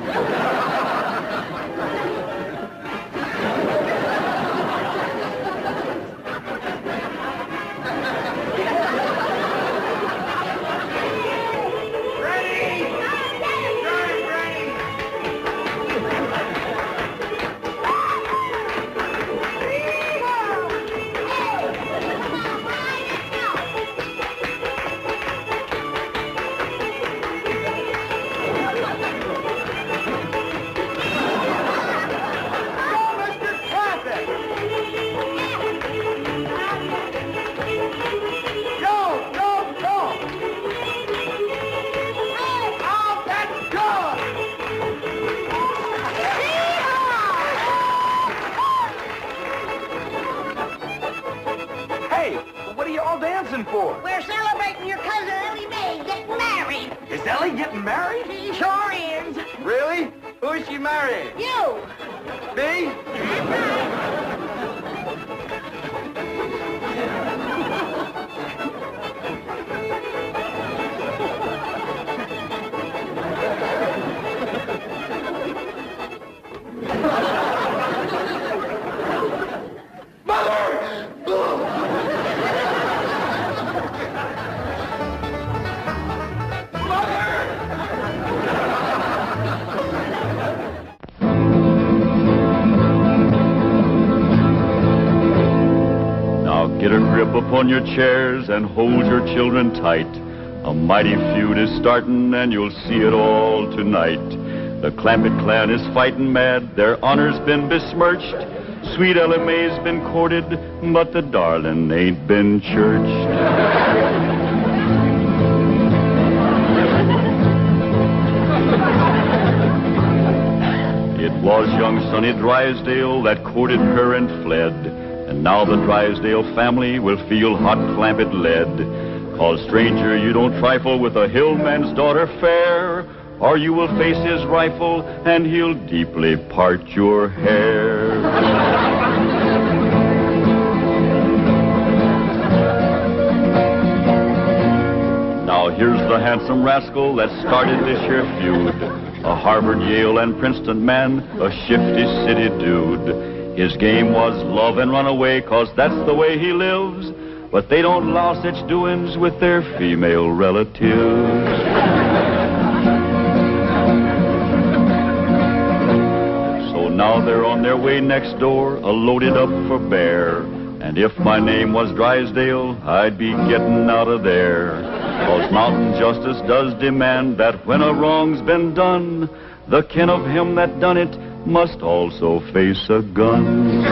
For? We're celebrating your cousin Elly May getting married. Is Elly getting married? She sure is. Really? Who's she marrying? You. Me? Get a grip upon your chairs and hold your children tight. A mighty feud is starting and you'll see it all tonight. The Clampett clan is fighting mad, their honor's been besmirched. Sweet Elly May's been courted, but the darling ain't been churched. It was young Sonny Drysdale that courted her and fled. And now the Drysdale family will feel hot Clampett lead. 'Cause stranger, you don't trifle with a hillman's daughter fair, or you will face his rifle and he'll deeply part your hair. Now here's the handsome rascal that started this here feud. A Harvard, Yale, and Princeton man, a shifty city dude. His game was love and run away, 'cause that's the way he lives. But they don't allow such doings with their female relatives. So now they're on their way next door, loaded up for Baer. And if my name was Drysdale, I'd be getting out of there. 'Cause mountain justice does demand that when a wrong's been done, the kin of him that done it must also face a gun.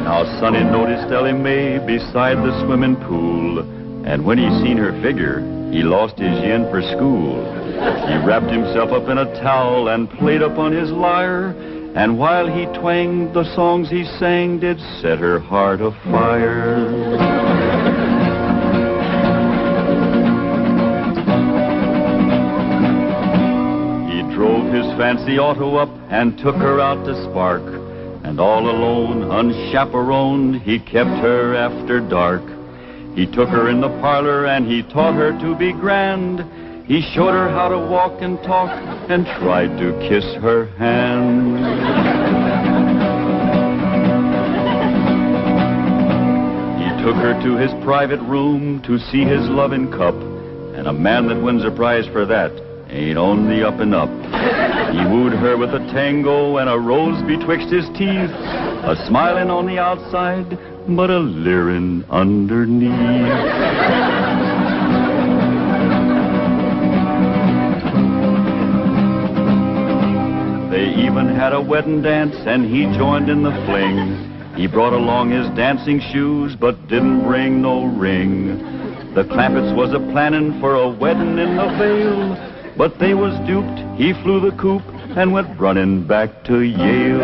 Now Sonny noticed Elly May beside the swimming pool, and when he seen her figure, he lost his yen for school. He wrapped himself up in a towel and played upon his lyre, and while he twanged, the songs he sang did set her. set her heart afire. the auto up and took her out to Spark. And all alone, unchaperoned, he kept her after dark. He took her in the parlor and he taught her to be grand. He showed her how to walk and talk and tried to kiss her hand. He took her to his private room to see his loving cup. And a man that wins a prize for that ain't on the up and up. He wooed her with a tango and a rose betwixt his teeth, a smiling on the outside, but a leering underneath. They even had a wedding dance and he joined in the fling. He brought along his dancing shoes but didn't bring no ring. The Clampetts was a planning for a wedding in the Vale, but they was duped. He flew the coop and went running back to Yale.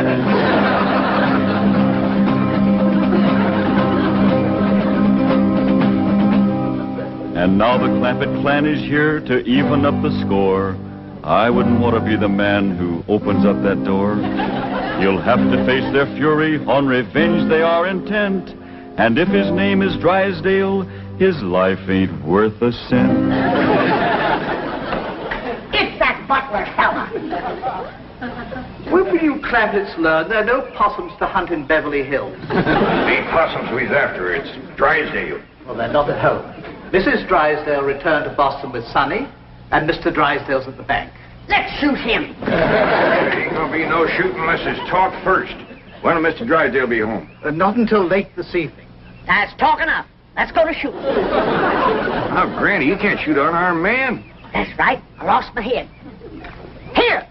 And now the Clampett clan is here to even up the score. I wouldn't want to be the man who opens up that door. You'll have to face their fury, on revenge they are intent. And if his name is Drysdale, his life ain't worth a cent. It's that butler fella. When will you Clampetts learn there are no possums to hunt in Beverly Hills? Ain't possums we's after, it's Drysdale. Well, they're not at home. Mrs. Drysdale returned to Boston with Sonny, and Mr. Drysdale's at the bank. Let's shoot him. There ain't gonna be no shooting unless it's talk first. When will Mr. Drysdale be home? Not until late this evening. That's talk enough. Let's go to shoot. Now, Granny, you can't shoot an unarmed man. That's right. I lost my head. Here.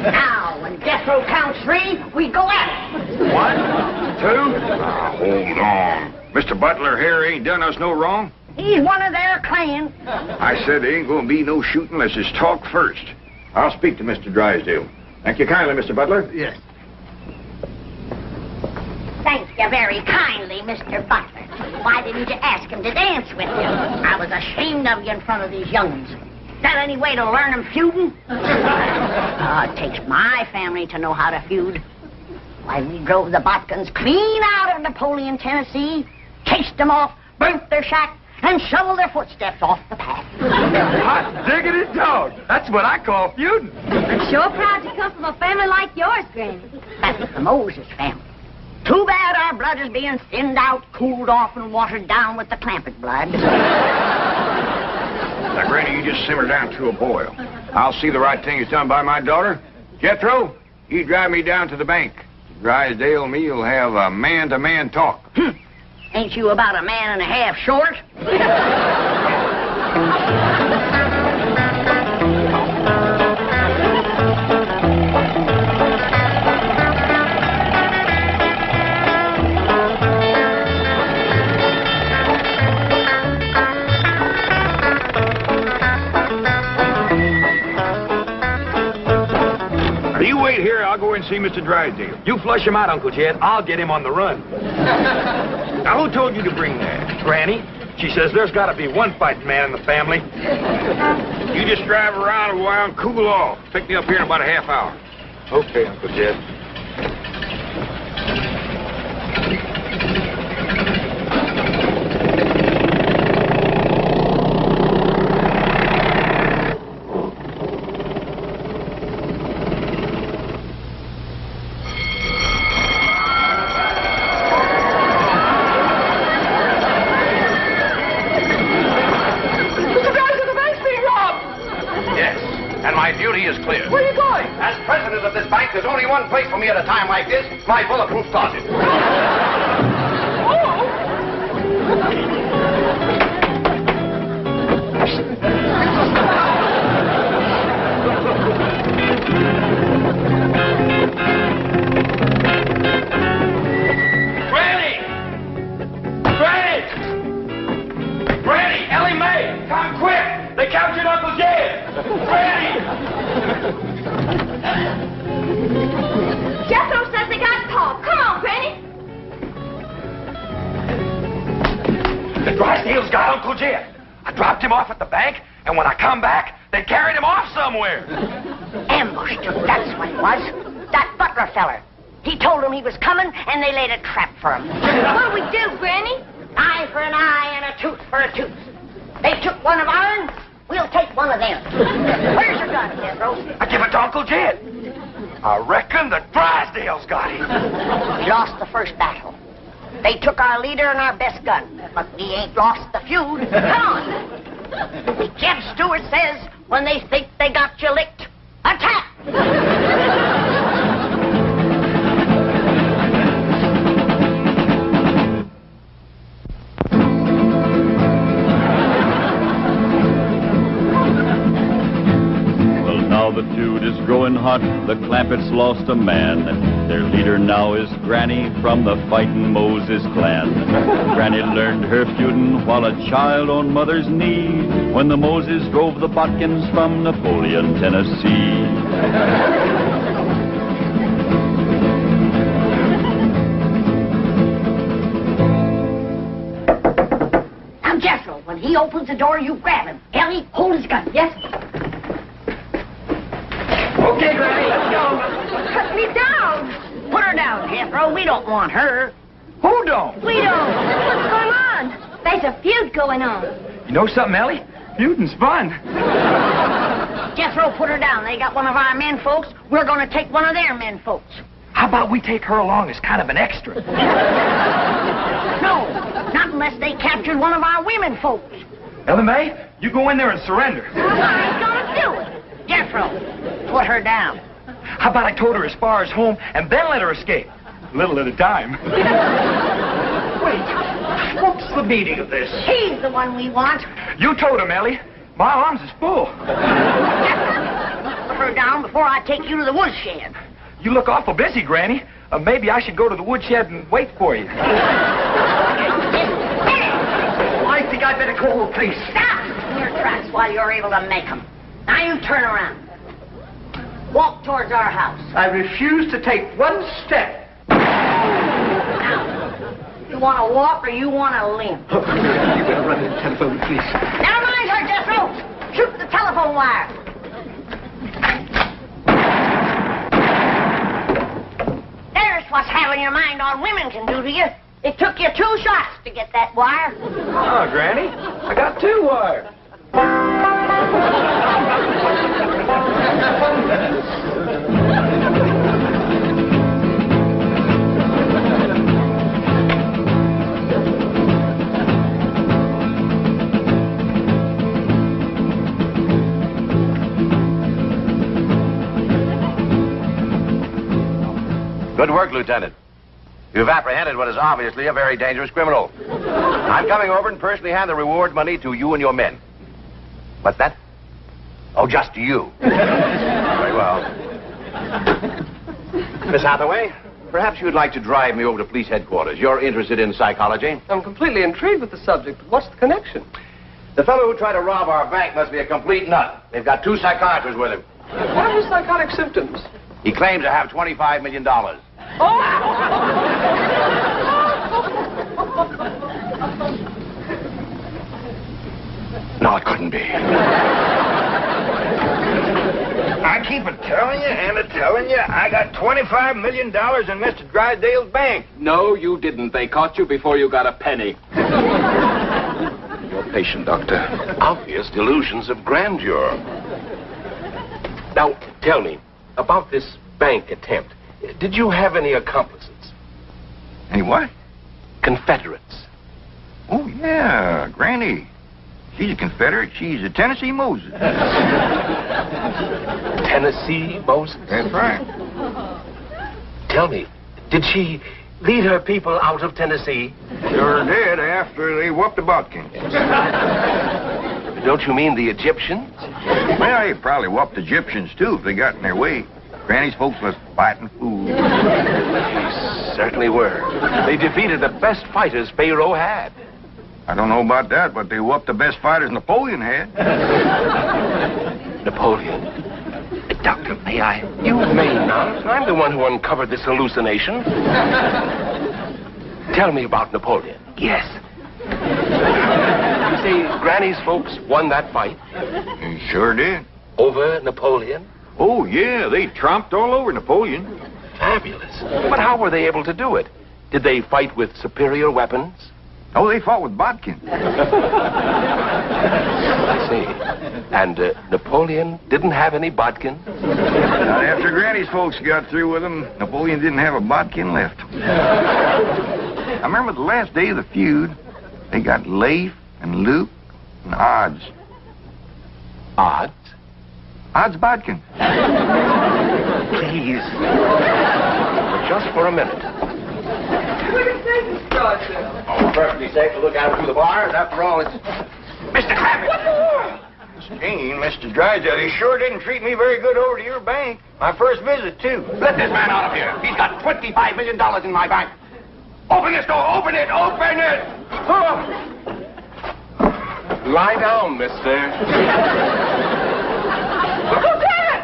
Now, when Jethro counts 3, we go at it. 1, 2. Now, hold on. Mr. Butler here ain't done us no wrong. He's one of their clan. I said there ain't gonna be no shooting unless it's talk first. I'll speak to Mr. Drysdale. Thank you kindly, Mr. Butler. Yes. Thank you very kindly, Mr. Butler. Why didn't you ask him to dance with you? I was ashamed of you in front of these young'uns. Is that any way to learn them feuding? It takes my family to know how to feud. Why, we drove the Botkins clean out of Napoleon, Tennessee, chased them off, burnt their shack, and shoveled their footsteps off the path. Hot diggity dog. That's what I call feuding. I'm sure proud to come from a family like yours, Granny. That's the Moses family. Too bad our blood is being thinned out, cooled off, and watered down with the Clampett blood. Now, Granny, you just simmer down to a boil. I'll see the right thing is done by my daughter. Jethro, you drive me down to the bank. Drysdale and me will have a man-to-man talk. Ain't you about a man and a half short? You wait here, I'll go and see Mr. Drysdale. You flush him out, Uncle Jed. I'll get him on the run. Now, who told you to bring that? Granny, she says there's got to be one fighting man in the family. You just drive around a while and cool off. Pick me up here in about a half hour. Okay, Uncle Jed. Where are you going? As president of this bank, there's only one place for me at a time like this. My bulletproof closet. Granny! Elly May! Come quick! They captured Uncle Jed! Granny! Jethro says they got Paul. Come on, Granny. The Drysdale's got Uncle Jed. I dropped him off at the bank, and when I come back, they carried him off somewhere. Ambushed him, that's what it was. That butler feller. He told them he was coming, and they laid a trap for him. What'll we do, Granny? Eye for an eye and a tooth for a tooth. They took one of ours, we'll take one of them. Where's your gun, Jethro? I give it to Uncle Jed. I reckon the Drysdales got him. We lost the first battle. They took our leader and our best gun, but we ain't lost the feud. Come on. Jeb Stewart says, when they think they got you licked, attack! Now the feud is growing hot, the Clampetts lost a man. Their leader now is Granny from the Fightin' Moses clan. Granny learned her feudin' while a child on mother's knee, when the Moses drove the Botkins from Napoleon, Tennessee. Now, Jethro, when he opens the door, you grab him. Elly, hold his gun. Yes? Okay, Granny, let's go. Put me down. Put her down, Jethro. We don't want her. Who don't? We don't. What's going on? There's a feud going on. You know something, Elly? Feuding's fun. Jethro, put her down. They got one of our men folks. We're going to take one of their men folks. How about we take her along as kind of an extra? No, not unless they captured one of our women folks. Elly May, you go in there and surrender. I ain't gonna do it. Jethro, put her down. How about I towed her as far as home and then let her escape? A little at a time. Wait, what's the meaning of this? He's the one we want. You towed him, Elly. My arms is full. Put her down before I take you to the woodshed. You look awful busy, Granny. Maybe I should go to the woodshed and wait for you. I think I'd better call the police. Stop in your tracks while you're able to make them. Now you turn around. Walk towards our house. I refuse to take one step. Now, you want to walk or you want to limp? You better run in the telephone, please. Never mind her, Jethro. Shoot the telephone wire. There's what's having your mind on women can do to you. It took you 2 shots to get that wire. Oh, Granny, I got 2 wires. Good work, Lieutenant. You've apprehended what is obviously a very dangerous criminal. I'm coming over and personally hand the reward money to you and your men. What's that? Oh, just to you. Very well. Miss Hathaway, perhaps you'd like to drive me over to police headquarters. You're interested in psychology? I'm completely intrigued with the subject. What's the connection? The fellow who tried to rob our bank must be a complete nut. They've got 2 psychiatrists with him. What are his psychotic symptoms? He claims to have $25 million. No, it couldn't be. I keep telling you and telling you, I got $25 million in Mr. Drysdale's bank. No, you didn't. They caught you before you got a penny. You're patient, Doctor. Obvious delusions of grandeur. Now, tell me, about this bank attempt, did you have any accomplices? Any what? Confederates. Oh, yeah, Granny. She's a Confederate. She's a Tennessee Moses. Tennessee Moses? That's right. Tell me, did she lead her people out of Tennessee? Sure did after they whooped the Botkins. Don't you mean the Egyptians? Well, they probably whooped the Egyptians, too, if they got in their way. Granny's folks was fighting fools. They certainly were. They defeated the best fighters Pharaoh had. I don't know about that, but they whooped the best fighters Napoleon had. Napoleon? Doctor, may I? You may not. I'm the one who uncovered this hallucination. Tell me about Napoleon. Yes. You see, Granny's folks won that fight? He sure did. Over Napoleon? Oh, yeah, they tromped all over Napoleon. Fabulous. But how were they able to do it? Did they fight with superior weapons? Oh, they fought with bodkin. I see. And Napoleon didn't have any bodkin? After Granny's folks got through with him, Napoleon didn't have a bodkin left. I remember the last day of the feud, they got Leif and Luke and Odds. Odds? Odds bodkin. Please. Just for a minute. Oh, perfectly safe to look out through the bars. After all, it's... Mr. Clappett! Gene, Mr. Drysdale, he sure didn't treat me very good over to your bank. My first visit, too. Let this man out of here. He's got $25 million in my bank. Open this door. Open it. Open it. Oh. Lie down, mister. Lieutenant!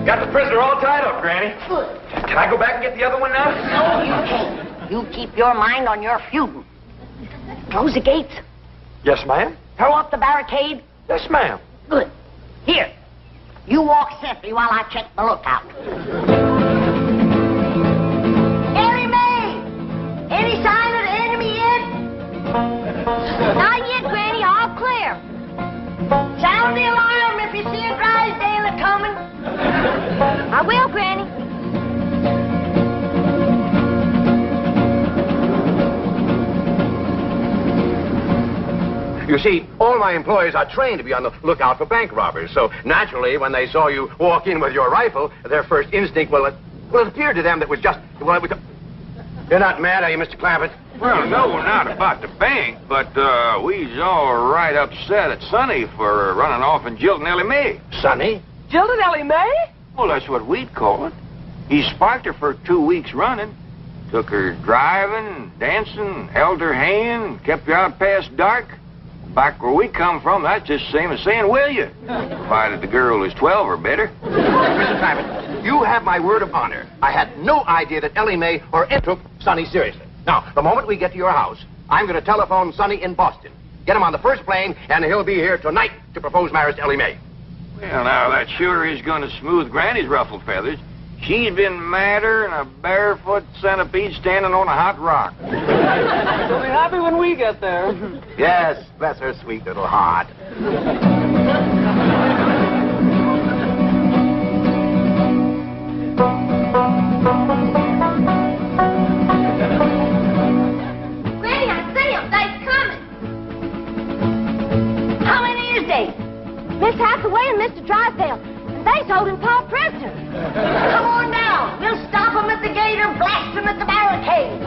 Got the prisoner all tied up, Granny. Good. Can I go back and get the other one now? No, you can't. You keep your mind on your feuding. Close the gates. Yes, ma'am. Throw up the barricade. Yes, ma'am. Good. Here. You walk safely while I check the lookout. Elly May! Any sign of the enemy yet? Not yet, Granny. All clear. Sound the alarm if you see a Drysdale coming. I will, Granny. You see, all my employees are trained to be on the lookout for bank robbers, so naturally, when they saw you walk in with your rifle, their first instinct, well, it appeared to them that was just, well, it was... You're not mad, are you, Mr. Clampett? Well, no, we're not about the bank, but we's all right upset at Sonny for running off and jilting Elly May. Sonny? Jilted Elly May? Well, that's what we'd call it. He sparked her for 2 weeks running. Took her driving, dancing, held her hand, kept her out past dark. Back where we come from, that's just the same as saying, will you? Provided the girl is 12 or better. Mr. Clampett, you have my word of honor. I had no idea that Elly May or it took Sonny seriously. Now, the moment we get to your house, I'm going to telephone Sonny in Boston. Get him on the first plane, and he'll be here tonight to propose marriage to Elly May. Well, now, that sure is going to smooth Granny's ruffled feathers. She's been madder than a barefoot centipede standing on a hot rock. She'll be happy when we get there. Yes, bless her sweet little heart. Granny, I see him. They're coming. How many is they? Miss Hathaway and Mr. Drysdale. They's holding Pa prisoner. Come on down. We'll stop them at the gate or blast them at the barricade.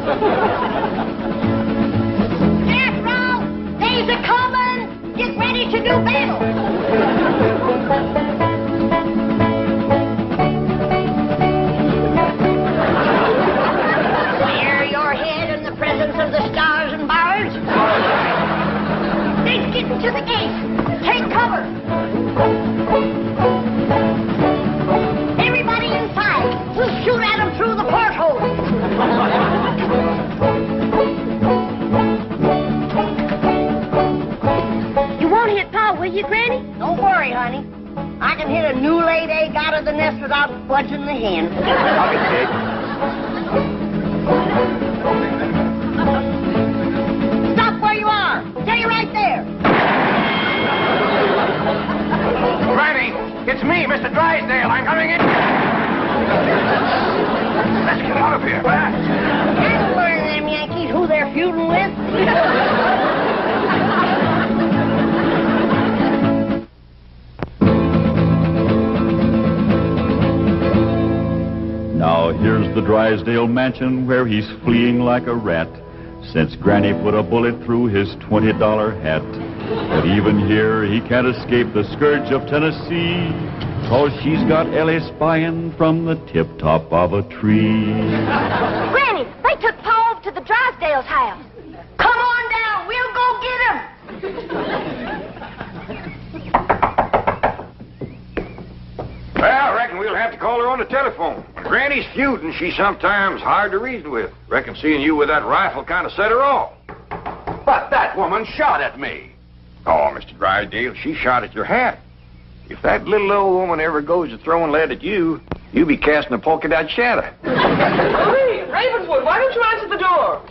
Jethro, they's a-coming. Get ready to do battle. Clear your head in the presence of the stars and bars. They're getting to the gate. Take cover. Everybody inside. We'll shoot at them through the porthole. You won't hit Pa, will you, Granny? Don't worry, honey. I can hit a new-laid egg out of the nest without budging the hen. Stop where you are. Stay right there. Granny, it's me, Mr. Drysdale. I'm coming in. Let's get out of here. I'll learn them Yankees who they're feuding with. Now here's the Drysdale mansion where he's fleeing like a rat, since Granny put a bullet through his $20 hat. But even here he can't escape the scourge of Tennessee, 'cause she's got Elly spying from the tip-top of a tree. Granny, they took Pa over to the Drysdale's house. Come on down. We'll go get him. to call her on the telephone. When Granny's feuding, she's sometimes hard to reason with. Reckon seeing you with that rifle kind of set her off. But that woman shot at me. Oh, Mr. Drysdale, she shot at your hat. If that little old woman ever goes to throwing lead at you, you'll be casting a polka dot shadow. Marie, Ravenswood, why don't you answer the door?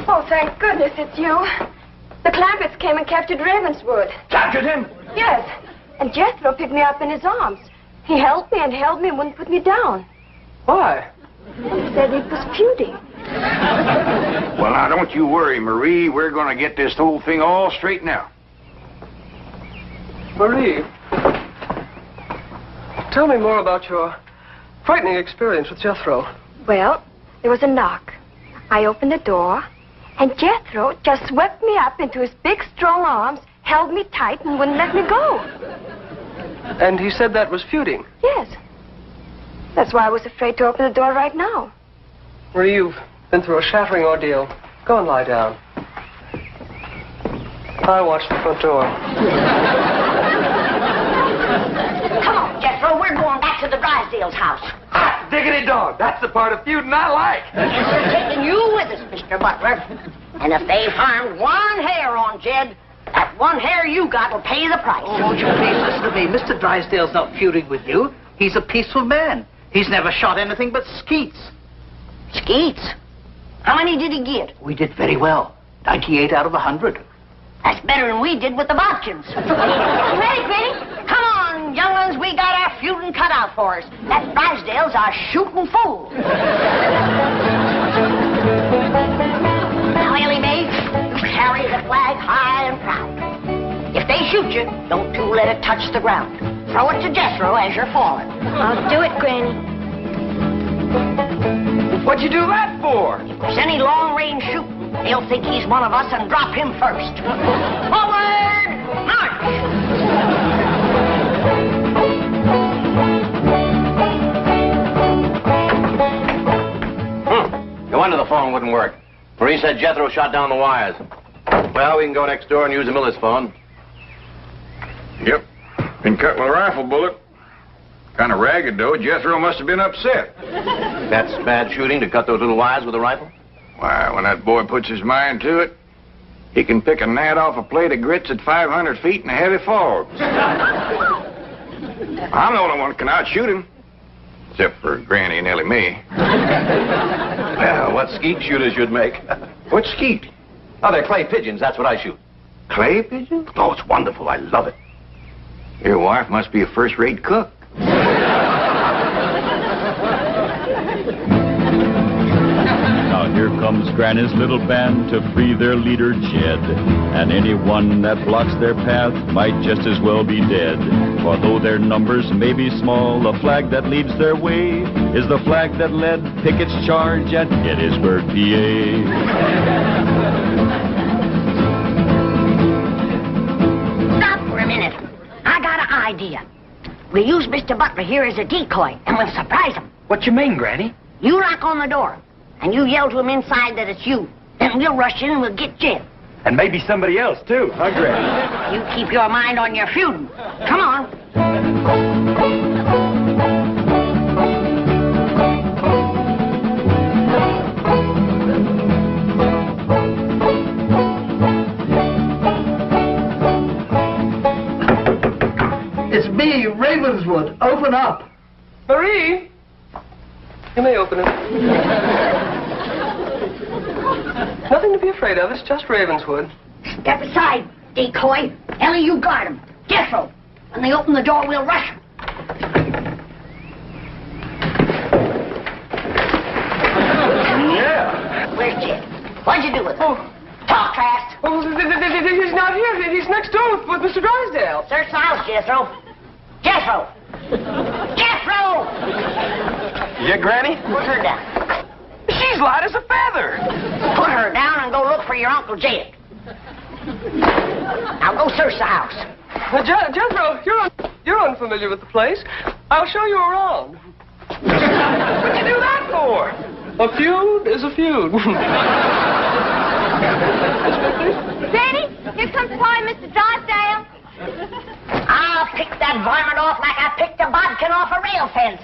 Oh, thank goodness it's you. The Clampetts came and captured Ravenswood. Captured him? Yes. And Jethro picked me up in his arms. He held me and wouldn't put me down. Why? He said he was feuding. Well, now, don't you worry, Marie. We're going to get this whole thing all straightened out. Marie, tell me more about your frightening experience with Jethro. Well, there was a knock. I opened the door, and Jethro just swept me up into his big, strong arms, held me tight, and wouldn't let me go. And he said that was feuding? Yes. That's why I was afraid to open the door right now. Marie, you've been through a shattering ordeal. Go and lie down. I'll watch the front door. Come on, Jethro, we're going back to the Drysdale's house. Ah, diggity dog, that's the part of feuding I like. And we're taking you with us, Mr. Butler. And if they've harmed one hair on Jed, that one hair you got will pay the price. Oh, won't you please listen to me? Mr. Drysdale's not feuding with you. He's a peaceful man. He's never shot anything but skeets. Skeets? How many did he get? We did very well. 98 out of 100. That's better than we did with the Bodkins. Ready, Granny? Come on, young ones, we got our feuding cut out for us. That Drysdale's our shooting fool. Now, Elly May, you carry the flag high and proud. If they shoot you, don't you let it touch the ground. Throw it to Jethro as you're falling. I'll do it, Granny. What'd you do that for? If there's any long-range shooting, they'll think he's one of us and drop him first. Forward! March! No wonder the phone wouldn't work. Marie said Jethro shot down the wires. Well, we can go next door and use the miller's phone. Yep. Been cut with a rifle bullet. Kind of ragged, though. Jethro must have been upset. That's bad shooting, to cut those little wires with a rifle? Why, when that boy puts his mind to it, he can pick a gnat off a plate of grits at 500 feet in a heavy fog. I'm the only one who can outshoot him. Except for Granny and Elly May. Well, what skeet shooters you'd make. What skeet? Oh, they're clay pigeons. That's what I shoot. Clay pigeons? Oh, it's wonderful. I love it. Your wife must be a first-rate cook. Now here comes Granny's little band to free their leader, Jed. And anyone that blocks their path might just as well be dead. For though their numbers may be small, the flag that leads their way is the flag that led Pickett's charge at Gettysburg, PA. Stop for a minute. I got an idea. We use Mr. Butler here as a decoy, and we'll surprise him. What you mean, Granny? You knock on the door, and you yell to him inside that it's you. Then we'll rush in and we'll get Jed. And maybe somebody else, too, huh, Granny? You keep your mind on your feuding. Come on. It's me, Ravenswood. Open up. Marie! You may open it. Nothing to be afraid of. It's just Ravenswood. Step aside, decoy. Elly, you guard him. Jethro. When they open the door, we'll rush him. Yeah. Where's Jed? What'd you do with him? Oh. Talk fast. Oh, he's not here. He's next door with Mr. Drysdale. Search the house, Jethro. Jethro! Jethro! Yeah, Granny? Put her down. She's light as a feather. Put her down and go look for your Uncle Jed. Now go search the house. Jethro, you're unfamiliar with the place. I'll show you around. What'd you do that for? A feud is a feud. Granny, here comes Mr. Drysdale. I'll pick that varmint off like I picked a bodkin. marking off a rail fence.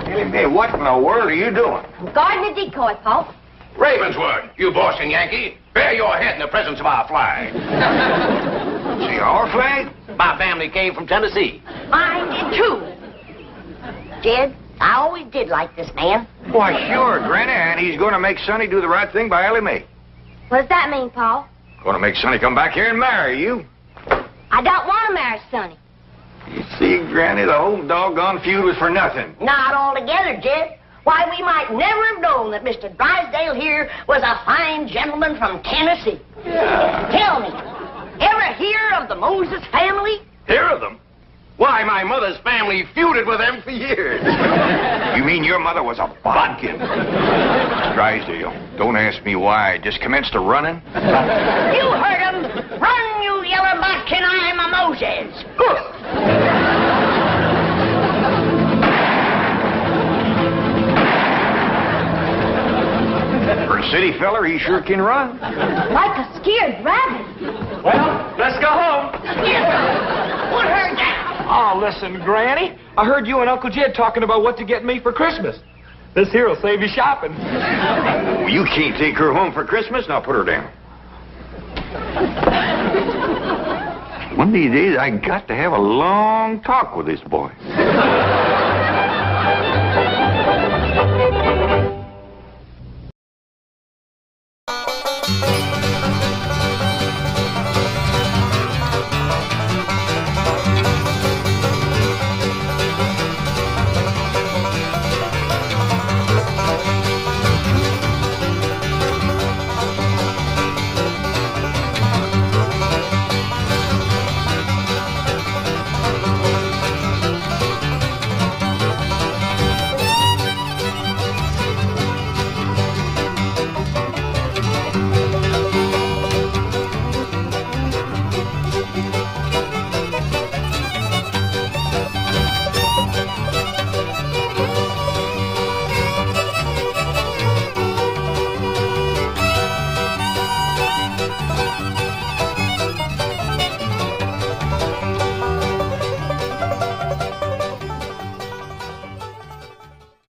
Elly May, what in the world are you doing? Guarding the decoy, Pop. Ravenswood, you Boston Yankee, bear your head in the presence of our flag. See, our flag? My family came from Tennessee. Mine did too. Jed, I always did like this man. Why, sure, Granny, and he's going to make Sonny do the right thing by Elly May. What does that mean, Paul? Going to make Sonny come back here and marry you. I don't want to marry Sonny. You see, Granny, the whole doggone feud was for nothing. Not altogether, Jed. Why, we might never have known that Mr. Drysdale here was a fine gentleman from Tennessee. Yeah. Tell me, ever hear of the Moses family? Hear of them? Why, my mother's family feuded with them for years. You mean your mother was a bodkin? Drysdale, don't ask me why. I just commenced a running. You heard him. Run, you yellow bodkin, I am a Moses. For a city feller, he sure can run. Like a scared rabbit. Well, let's go home. What heard that? Oh, listen, Granny. I heard you and Uncle Jed talking about what to get me for Christmas. This here will save you shopping. Oh, you can't take her home for Christmas. Now put her down. One of these days, I got to have a long talk with this boy.